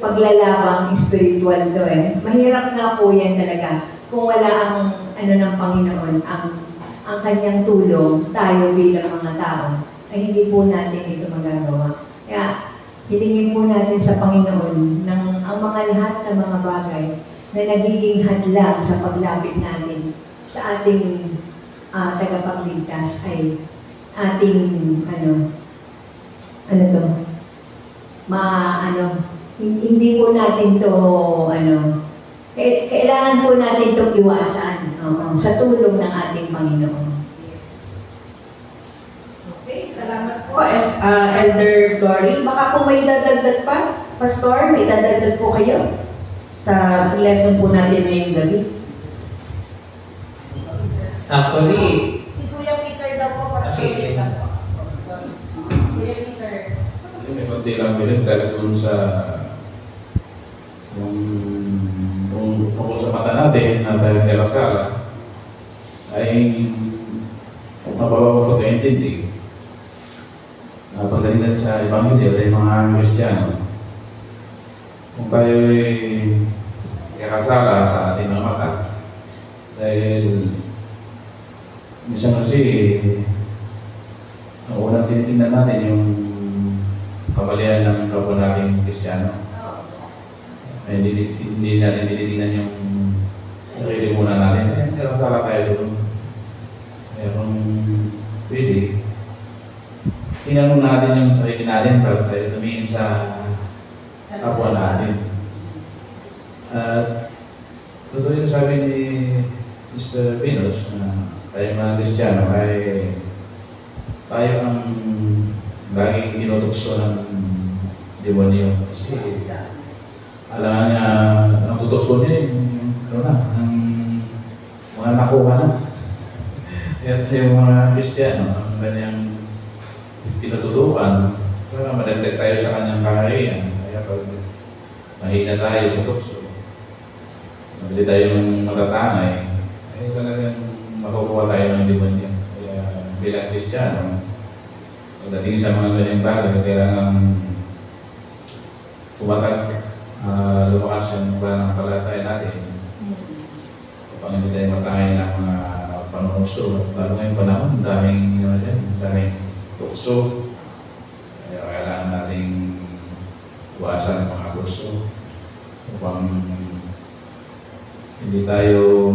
paglalabang spiritual to Mahirap nga po yan talaga. Kung wala ang ng Panginoon, ang kanyang tulong, tayo bilang mga tao, ay hindi po natin ito magagawa. Kaya, hilingin po natin sa Panginoon ng ang mga lahat ng mga bagay na nagiging hadlang sa paglapit natin sa ating tagapagligtas ay ating hindi po natin to kailangan po natin to iwasan sa tulong ng ating Panginoon. Okay, salamat po. Elder Flory, baka po may dadagdag pa? Pastor, may dadagdag po kayo sa lesson po natin ngayong gabi? Actually, si Kuya Peter daw po, Pastor. Kuya Peter. May konti lang bilhin dahil dun sa yung tungkol sa mata natin na tayo nilasala ay kung mababaw ko ito intindi pagdating sa Ebanghelyo ay mga Kristiyano kung tayo ay kakasala sa ating mga mata dahil minsan kasi ang unang tinitingnan natin yung kabalian ng kapwa nating Kristiyano. Hindi natin tinitingnan yung sarili muna natin. Kakasala tayo doon. Kaya kung pwede, tinanong natin yung sarili natin pag tayo tumingin sa kapwa natin. At totoo yung sabi ni Mr. Pinos na tayo mga Kristiyano ay tayo ang laging tinutukso ng demonyo. Kasi alam niya, ang tutukso niya yung mga nakuha na. Kaya yung mga Kristiyano, ang kanyang tinututukan, para madagdag tayo sa kanyang kaharian. Kaya pag mahina tayo sa tukso, mabili tayong matatangay, ay talagang makukuha tayo ng demonyo. Kaya bilang Kristiyano, pagdating sa mga ganyang bagay, kailangan tumatag, lumakas yung pananampalataya natin upang hindi tayo matangay ng mga panunokso. Lalo ngayong panahon, daming tukso. Kaya kailangan nating iwasan ang mga tukso upang hindi tayo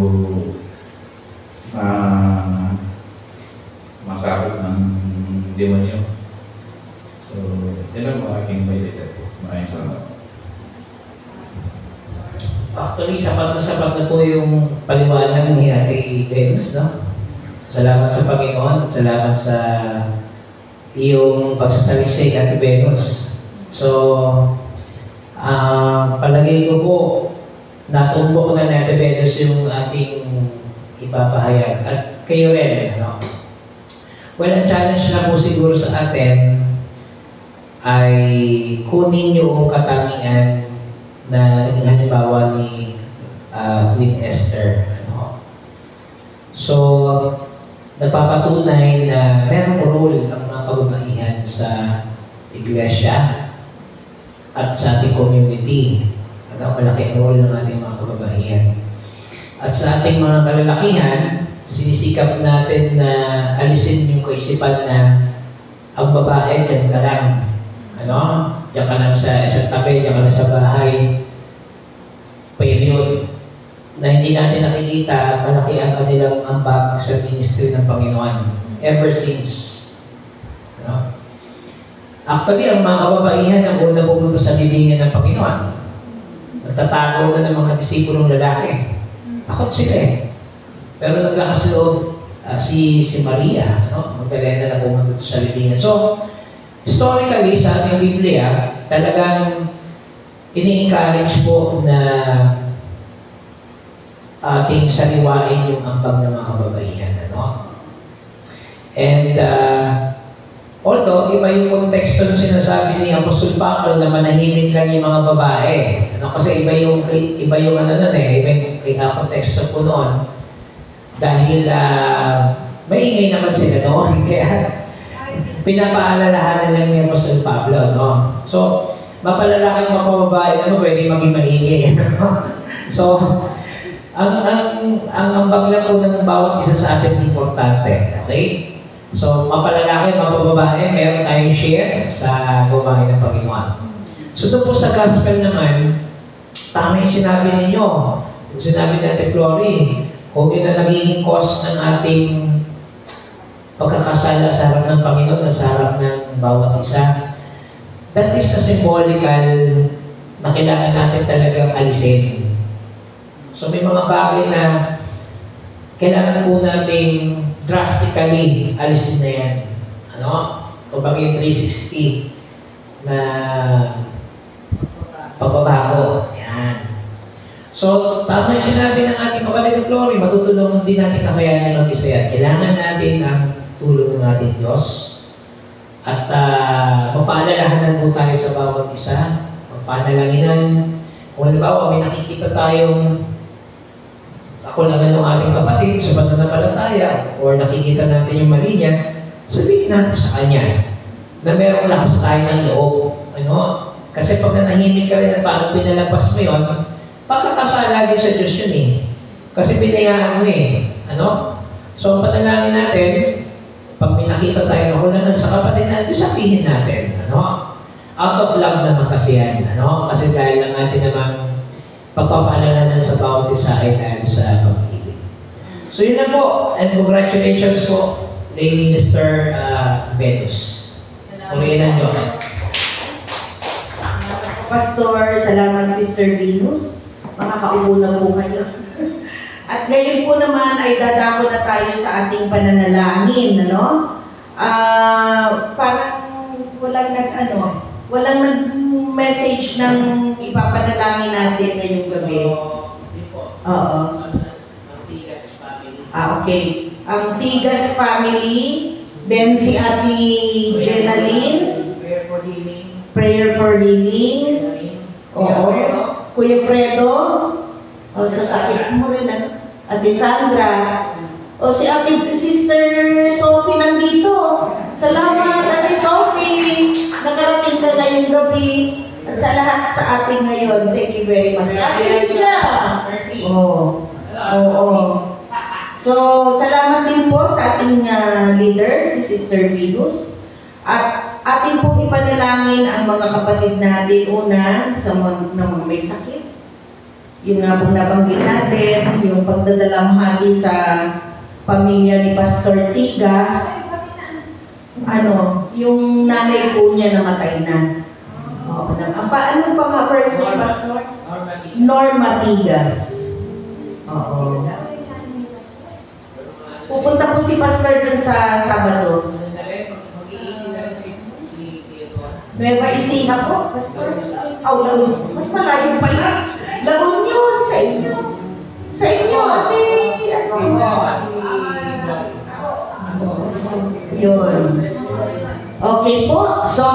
masakot ng demonyo. So, yan ang mga aking mailigat po. Maraming salamat. Actually, sapat na po yung paliwanag ni Ate Venus, no? Salamat sa Panginoon, salamat sa iyong pagsasalisay, Ate Venus. So, palagay ko po, natumbok na ni Ate Venus yung ating ipapahayag. At kayo rin, no? Well, ang challenge na po siguro sa atin ay kunin yung katangian na naging halimbawa ni Queen Esther. So, nagpapatunay na merong role ang mga kababaihan sa iglesia at sa ating community. Malaking role ng ating mga kababaihan. At sa ating mga kalalakihan, sinisikap natin na alisin yung kaisipan na ang babae, dyan ka lang. Diyan ka lang sa isang tabi, diyan ka lang sa bahay. Period. Na hindi natin nakikita, malaki ang kanilang ambag sa ministry ng Panginoon. Ever since. Actually, ang mga kababaihan ang una pumunta sa libingan ng Panginoon. Nagtatago na ng mga disipulong lalaki. Takot sila Pero naglakas loob si Maria, Magdalena na pumunta sa libingan. So, historically, sa ating Biblia, talagang ini-encourage po na ating saliwain yung ambag ng mga kababaihan. And although, iba yung konteksto ng sinasabi ni Apostol Pablo na manahimik lang yung mga babae. Kasi iba yung konteksto po noon. Dahil maingay naman sila doon. Kaya pinapaalalahanan lang ni Apostol Pablo, no? So, mapalala kayong mapababae, ano, pwede maging maingay. So, ang ambag lang po ng bawat isa sa atin importante. Okay? So, mapalalaki, mapababae, meron tayong share sa gawain ng Panginoon. So, doon po sa gospel naman, tama yung sinabi ninyo. Yung sinabi natin, Glory, kung yun na nagiging cause ng ating pagkakasala sa harap ng Panginoon at sa harap ng bawat isa, that is the symbolical na kailangan natin talagang alisin. So may mga bagay na kailangan po natin drastically alisin na yan. Ano? Kumbaga yung 360 na pagbabago. Yan. So, tama yung sinabi ng ating kapatid ng Glory, matutulungan din natin kakayanin ng isa yan. Kailangan natin ang tulong ng ating Diyos. At mapaalalahanan po tayo sa bawat isa. Magpanalaginan. Kung halimbawa, may nakikita tayong ako lang ng ating kapatid sa pananampalataya or nakikita natin yung mali niya, sabihin natin sa kanya na merong lakas tayo ng loob. Ano? Kasi pag nanahimik ka rin at paano pinalabas mo yun, pagkakasala din sa Diyos yun eh. Kasi binayaan mo eh. Ano? So, ang panalangin natin, pag may nakita tayo na kulangan sa kapatid natin, sabihin natin. Ano? Out of love naman kasi yan. Ano? Kasi dahil lang natin naman pagpapaalalanan sa bawat isa ay dahil sa pag-ibig. So, yun lang po. And congratulations po, Lady Mr. Venus. Uliin ang Diyos. Pastor, salamat Sister Venus. Makakaupo na po kayo. At ngayon po naman ay dadako na tayo sa ating pananalangin, ano? Parang walang nag-message ng ipapanalangin natin ngayong gabi. Oo. Okay. Ang Tigas family, then si Ate Jenaline, Prayer for Healing. Oo. Kuya Fredo, o sa sakit mo rin, ano? Ate Sandra, o si Ate Sister Sophie nandito. Salamat, Ate Sophie. Nakarating ka ngayong gabi. At sa lahat sa atin ngayon, thank you very much. Ate Richa. Oo. So, salamat din po sa ating leader, si Sister Venus. At atin pong ipanalangin ang mga kapatid natin una sa mga may sakit. Yung nga pong nabanggit natin, yung pagdadalamhati sa pamilya ni Pastor Tigas. Yung nanay po niya namatay na. Ano pa nga first name, Pastor? Norma Tigas. Oo. Pupunta po si Pastor dun sa Sabado. Nueva Ecija po, Pastor. Laon. Mas malayo pala. Laon yun sa inyo. Sa inyo, ate. Yun. Okay po. So,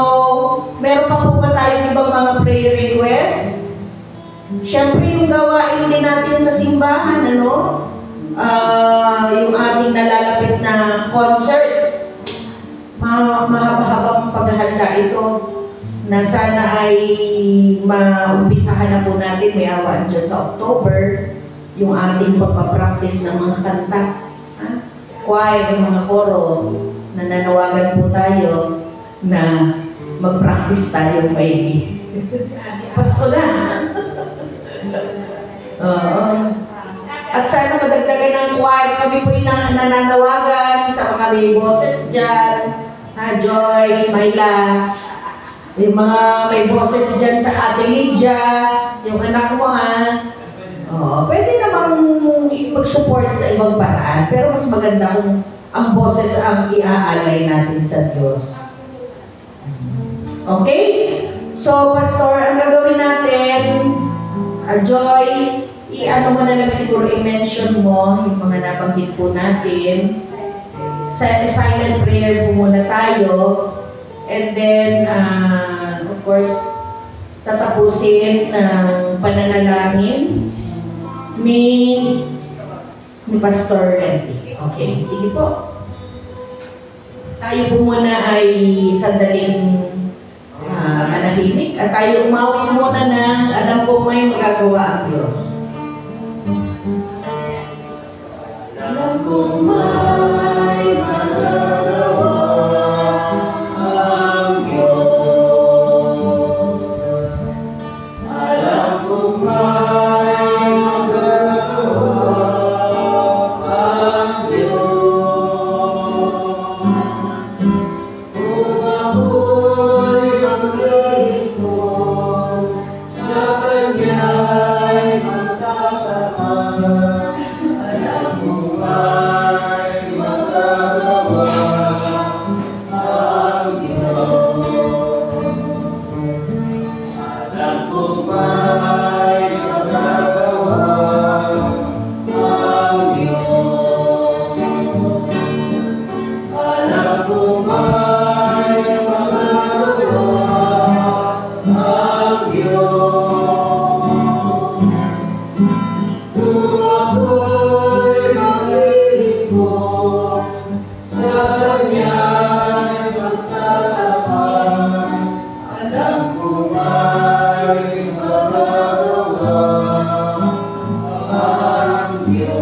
meron pa po ba tayong ibang mga prayer requests? Siyempre, yung gawain din natin sa simbahan, ano? Yung ating nalalapit na concert. Mahaba-habang paghahanda ito na sana ay maumpisahan na po natin, may awaan dyan sa October, yung ating pagpapractice ng mga kanta, choir, ng mga koro, nananawagan po tayo na mag-practice tayo may Pasko na. At sana madagdagan ng choir, kami po yung nananawagan sa mga may boses dyan, Joy, Myla, yung mga may boses dyan sa Ate Lydia, yung anak mo pwede namang mag-support sa ibang paraan, pero mas maganda kung ang boses ang iaalay natin sa Diyos. Okay? So, Pastor, ang gagawin natin, Joy, i-ano mo na lang siguro, i-mention mo yung mga nabanggit po natin. Silent prayer po muna tayo. And then, of course, tatapusin ng pananalangin ni ni Pastor Renty. Okay, sige po. Tayo po muna ay sandaling manahimik at tayo umawit muna ng alam ko may magagawa ang Diyos. Alam ko may magagawa ang Diyos. Alam ko may magagawa ang Diyos. Kung ako'y maglilingkod sa Kanya'y magtatapat, alam ko may magagawa ang Diyos. Alam ko may magagawa ang Diyos. Alam ko may magagawa ang Diyos. Kung ako'y maglilingkod sa Kanya'y magtatapat, alam ko may magagawa ang Diyos.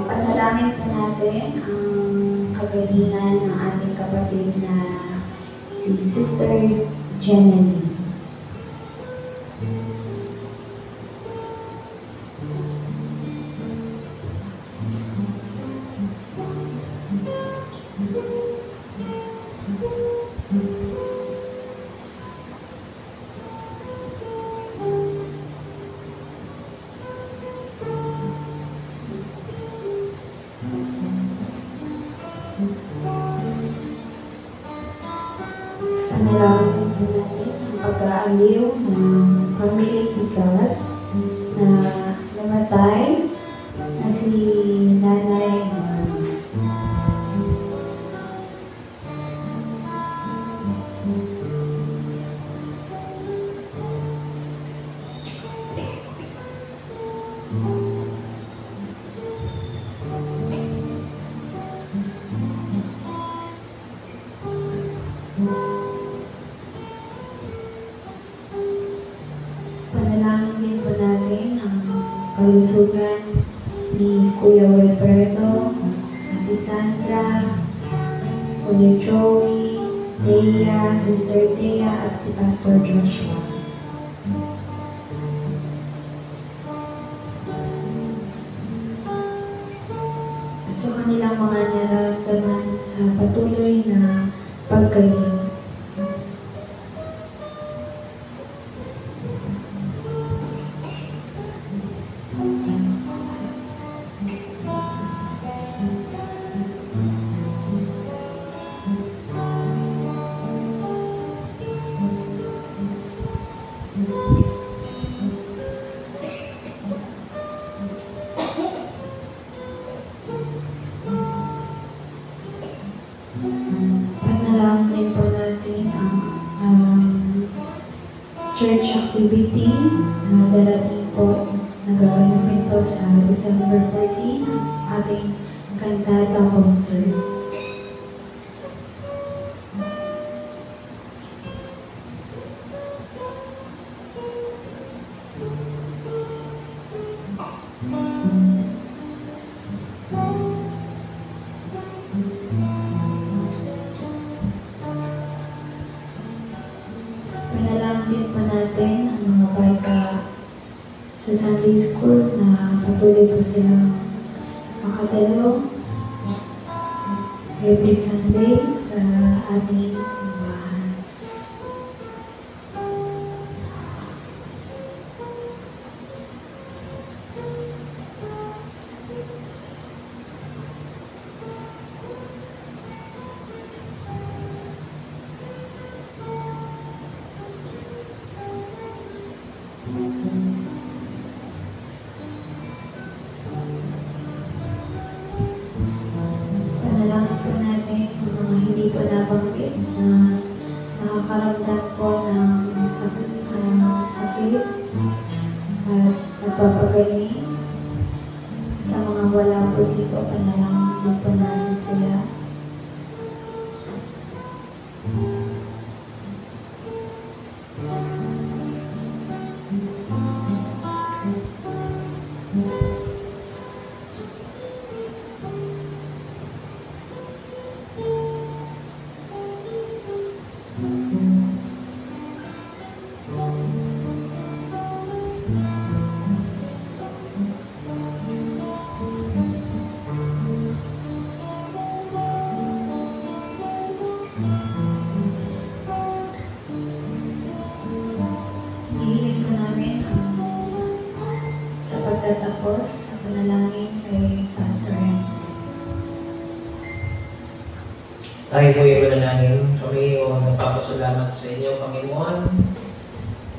Panalangin po natin ang kagalingan ng ating kapatid na si Sister Jenny. Panalangin po natin ang pag-aaliw ng pamilyang Tigas na namatay na si Nanay Panalangin din po natin ang kalusugan ni Kuya Wilberto, Ate Sandra, Kuya Joey, Thea, Sister Thea at si Pastor Joshua. At sa kanilang mga nararamdaman sa patuloy na paggaling. Panalangin po natin ang church activity na darating po, nagaganapin po sa December 14, ating kantata concert. Panalangin po natin ang mga bata sa Sunday School na patuloy po silang makadalo every Sunday sa ating simbahan. Panalangin po natin ang mga hindi po nabanggit na magpagaling. Sa mga wala po dito, panalangin po namin sila. Hihiling po namin sa pagtatapos sa panalangin kay Pastor M. Tayo po yung manalangin. Kami yung nagpapasalamat sa inyo, Panginoon,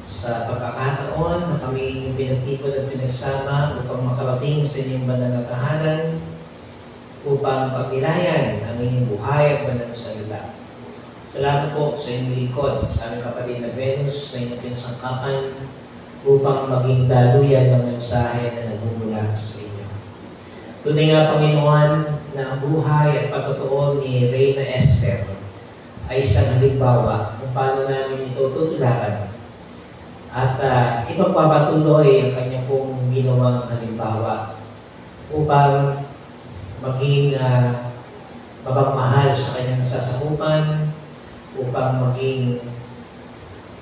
sa pagkakataon na kami pinagtipon at pinagsama upang makarating sa inyong banal na tahanan upang pagnilayan ang inyong buhay at banal na salita. Salamat po sa inyong lingkod, sa aming kapatid na Venus, na inyong kinasangkapan upang maging daluyan ng mensahe na nagmumula sa inyo. Tunay nga, Panginoon, na ang buhay at pagtotoo ni Reyna Esther ay isang halimbawa kung paano namin ito tutularan at ipagpapatuloy ang kanyang pong ginawang halimbawa upang maging mapagmahal sa kanyang nasasakupan, upang maging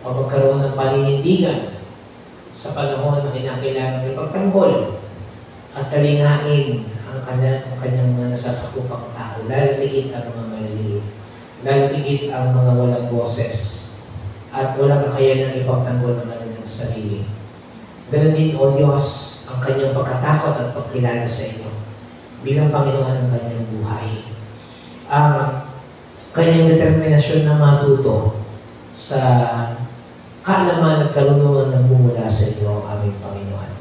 magkaroon ng paninindigan sa panahon na kinakailangan ipagtanggol at kalingain ang kanyang mga nasasakupang tao, lalo tigit ang mga maliliit, lalo tigit ang mga walang boses at walang kakayanang ipagtanggol ng kanyang sarili. Ganun din, O Diyos, ang kanyang pagkatakot at pagkilala sa inyo bilang Panginoon ng kanyang buhay. Ang kanyang determinasyon na matuto sa kaalaman at karunungan na bumula sa inyo, ang aming Panginoon.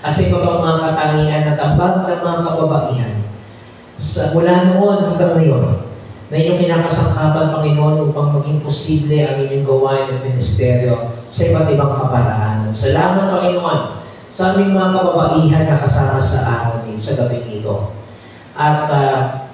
At sa iba pang mga katangian at ambag ng mga kababaihan, mula noon hanggang ngayon, na inyong kinakasangkapan, Panginoon, upang maging posible ang inyong gawain at ministeryo sa iba't ibang kaparaanan. Salamat, Panginoon, sa aming mga kababaihan na kasama sa araw sa gabing ito. At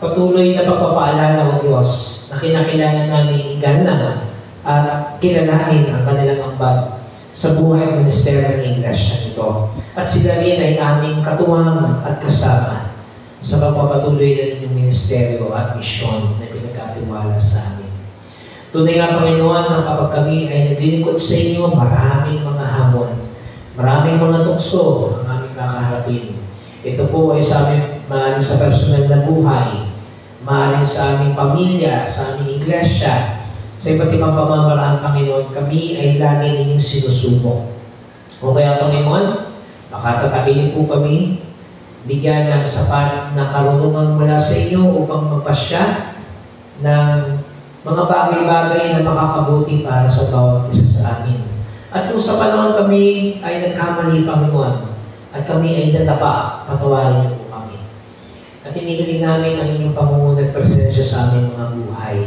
patuloy na pagpapaalala, O Diyos, na kinakailangan namin igalang at kilalanin ang kanilang ambag sa buhay at ministeryo ng Iglesia nito. At sila rin ay aming katuwang at kasama sa pagpapatuloy ng inyong ministeryo at misyon na pinagkatiwala sa amin. Tunay nga, Panginoon, na kapag kami ay naglilingkod sa inyo, maraming mga hamon, maraming mga tukso ang aming kakaharapin. Ito po ay sa amin, maaaring sa personal na buhay, maaaring sa aming pamilya, sa aming iglesia, sa iba't ibang pamamaraan, Panginoon, kami ay lagi ninyong sinusubok. O kaya, Panginoon, makatatabilin po kami, bigyan ng sapat na karunungan mula sa inyo upang magpasya ng mga bagay-bagay na makakabuti para sa bawat isa sa amin. At kung sa panahon kami ay nagkamali, Panginoon, at kami ay dadapa, patawarin niyo po kami. At hinihiling namin ang inyong pangunguna at presensya sa aming mga buhay.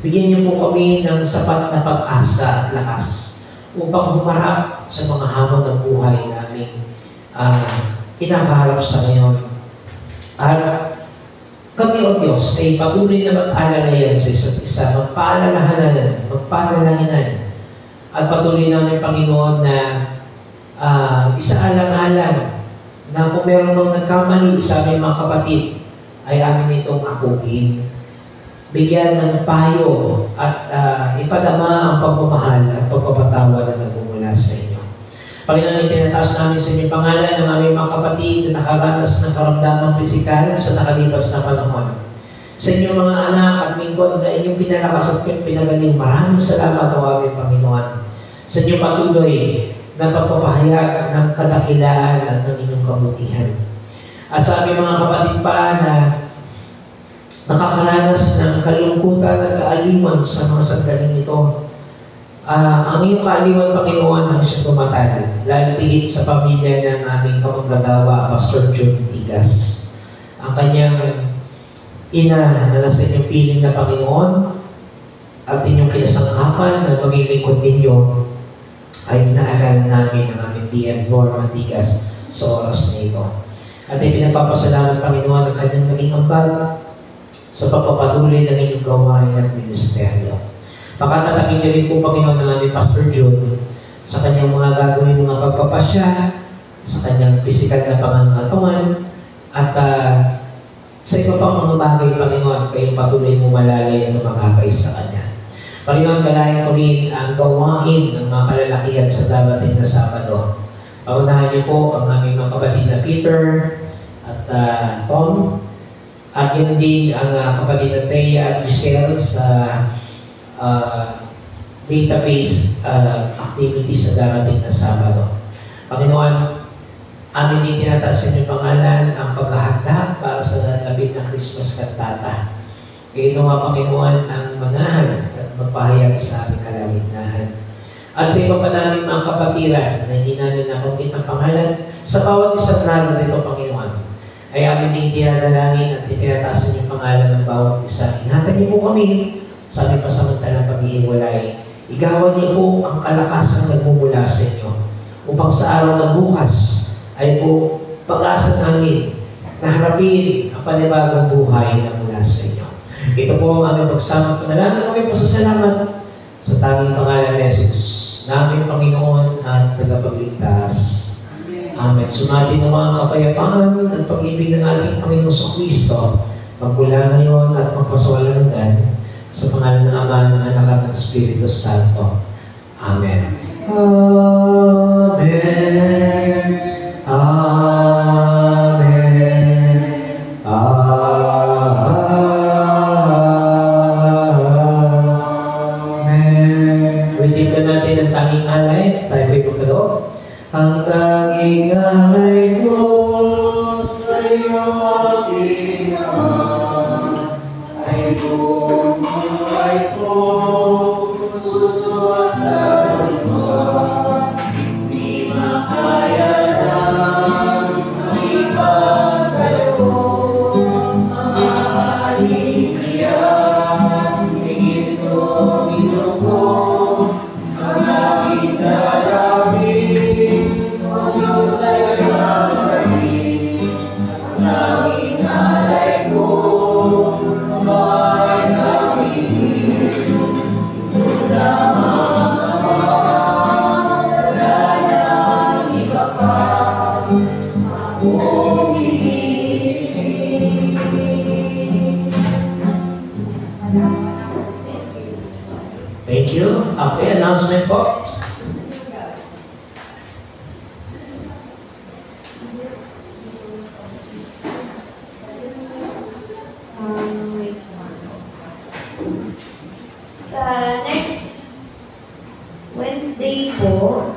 Bigyan niyo po kami ng sapat na pag-asa at lakas upang humarap sa mga hamon ng buhay namin kinakaharap sa ngayon. At kami, O Diyos, ay patuloy na mag-alalayan sa isa't isa, magpaalalahanan, magpanalanginan, at patuloy namin, Panginoon, na isaalang-alang na kung meron mong nagkamali sa aming mga kapatid, ay amin itong akuhin. Bigyan ng payo at ipadama ang pagmamahal at pagpapatawa na nagmumula sa inyo. Panginoon, itinataas namin sa inyong pangalan ng aming mga kapatid na nakaranas ng karamdamang pisikal sa nakalipas na panahon. Sa inyong mga anak at lingkod na inyong pinalakas at pinagaling, maraming salamat o aming Panginoon. Sa inyong patuloy na pagpapahayag ng kadakilaan at ng inyong kabutihan. At sa aming mga kapatid pa na nakakaranas ng kalungkutan at kaaliman sa mga sandaling ito, ang iyong kaaliwan, Panginoon, ang siyang tumatag, lalo tigit sa pamilya ng aming kamanggagawa, Pastor John Tigas. Ang kanyang ina na nasa inyong piling na Panginoon at inyong kinasangkapan na maging lingkod ninyo ay inaalala namin ng aming DM Norma Tigas. sa oras na ito. At pinagpapasalamat, Panginoon, ang kanyang naging ambag sa pagpapatuloy ng inyong gawain at ministeryo. Pakatatagin niyo rin po, Panginoon, ng aming Pastor John sa kanyang mga gagawin mga pagpapasya, sa kanyang pisikal na pangangatawan, at sa iba pang mga bagay, Panginoon, kayong patuloy mo malalay at tumagabay sa kanya. Panginoon, dalayan ko rin ang gawain ng mga kalalakihan sa darating na Sabado. Paunahan niyo po ang aming mga kapatid na Peter at Tom, at yun din ang kapatid na Thea at Giselle sa database activity sa darating na Sabado. Panginoon, amin din tinataas sa inyong pangalan ang paghahanda para sa lalapit na Christmas kantata. Kayo nga, Panginoon, ang manahan at magpahayag sa aming kalagitnaan. At sa iba pa namin mga kapatiran na hindi namin nabanggit ang pangalan, sa bawat isang narito, Panginoon, ay amin din dinadalangin at itinataas sa inyong pangalan ng bawat isa. Ingatan niyo po kami sa aming pasamantalang pag-iiwalay. Igawan niyo po ang kalakasang nagmumula sa inyo upang sa araw ng bukas ay po pag-asa namin na harapin ang panibagong buhay na mula sa inyo. Ito po ang aming pagsama. Panalangin kami pasasalamat sa tanging pangalan ni Jesus, naming Panginoon at tagapagligtas. Amen. Sumati ng mga kapayapaan at pag-ibig ng ating Panginoon sa Kristo, magmula ngayon at magpasawalan sa pangalan ng Ama, ng Anak at ng Espiritu Santo. Amen. Amen. Amen. Amen. Ulitin ka natin ang tanging alay. Tayo po'y magkaloob. Ang tanging alay ko sa iyo aking Ama, ay buhay ko, gusto at darma, di makaya lang ipagkalo, mga aliyas, higit ko minuko, ang aking dalawin, o Diyos ay kalawin, ang aking alay ko, may namin, Thank you. Okay, announcement po. Sa next Wednesday po,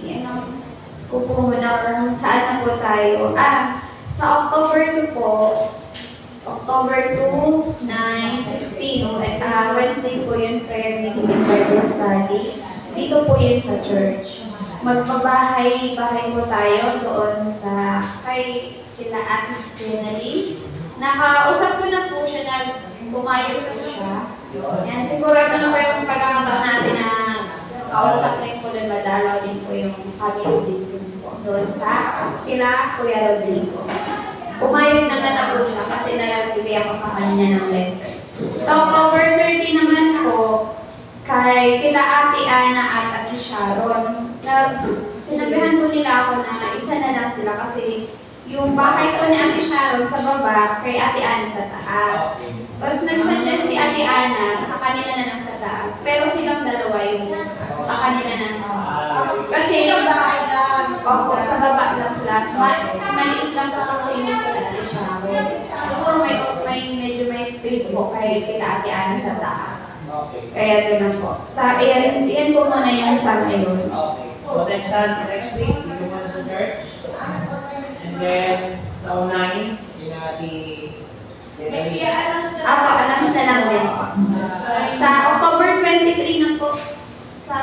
i-announce ko po muna kung saan na po tayo. Sa October 2 po, October 2, 9, 16, Wednesday po yung prayer meeting and Bible study. Dito po yun sa church. Magbabahay-bahay po tayo doon sa kay kila Ate Jenny. Nakausap ko na po siya na bumayo po siya. Yan, siguro ito na po yung pagkakataon natin na kausap rin po doon, madalaw din po yung family visit po doon sa kila Kuya Rodrigo. Pumayag naman na po siya kasi nalagay ako sa kanya ng letter. Sa October 30 naman po, kay kila Ate Ana at Ate Sharon, sinabihan po nila ako na isa na lang sila kasi yung bahay ko ni Ate Sharon sa baba, kay Ate Ana sa taas. Tapos nagsadya si Ate Ana sa kanila na lang sa taas. Pero silang dalawa yung sa kanila na taas. Kasi yung bahay lang, sa baba lang flat. Maliit lang po kasi yung kay Ate Sharon. Siguro medyo may space po kay kila Ate Ana sa taas. Kaya doon po. Iyan po muna yung sa ngayon. So next week, dito muna sa church. And then, sa unahin, announce na lang din po. Sa October 23 na po, sa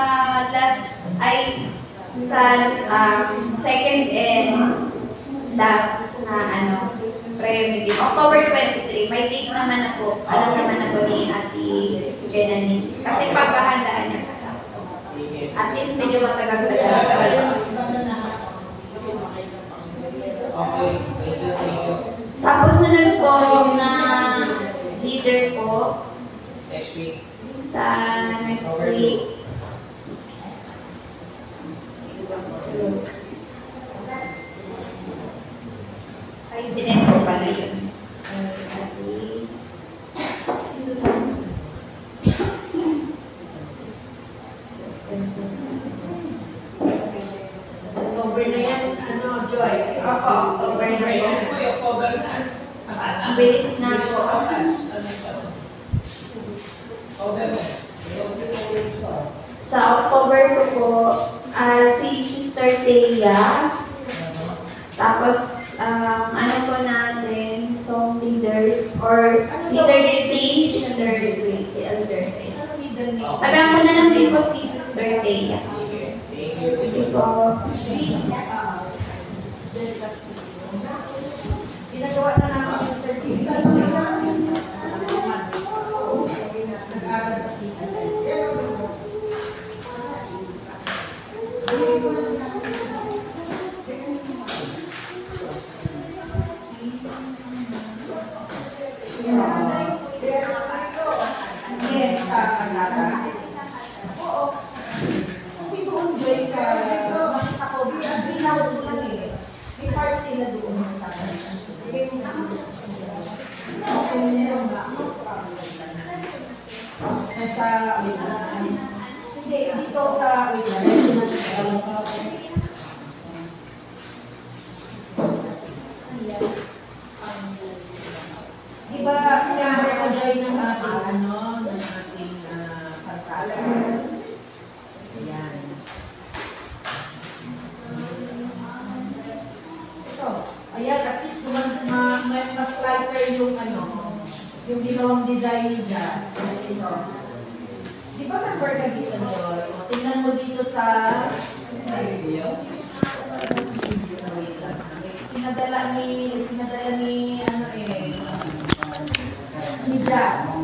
second and last na prayer meeting. October 23, may date naman na po. Alam naman na po ni Ate Jenny. Kasi pagkahandaan niya pa. At least medyo matagal-tagal. Okay, thank you. Tapos sunod po na leader po Next week. sa next week. President po pala yun. October na yan, ano, Joy? Opo, October na po. Ang bilis na po. Sa October po, si Sister Thea. Tapos, ano po natin, song leader, or leader ni si Sister Gracie Elder. Sabihan ko na lang din po si Sister Thea. Thank you. Ginagawa na namin yung certificate. Nag-aaral sa pieces. Yes, sa Canada. Oo. Kasi doon, Joy, sa ako, greenhouse ko lang eh. May part sila doon sa Canada. Okay, meron ba? Nasa, hindi, dito sa, Diba, member ka Joy ng ating, ng ating pagkala. Yan. Ito, ayan, at least mas lighter yung yung ginawang design niya. Ito. Di ba member ka dito, Joy? Tingnan mo dito sa video. Pinadala ni Jazz.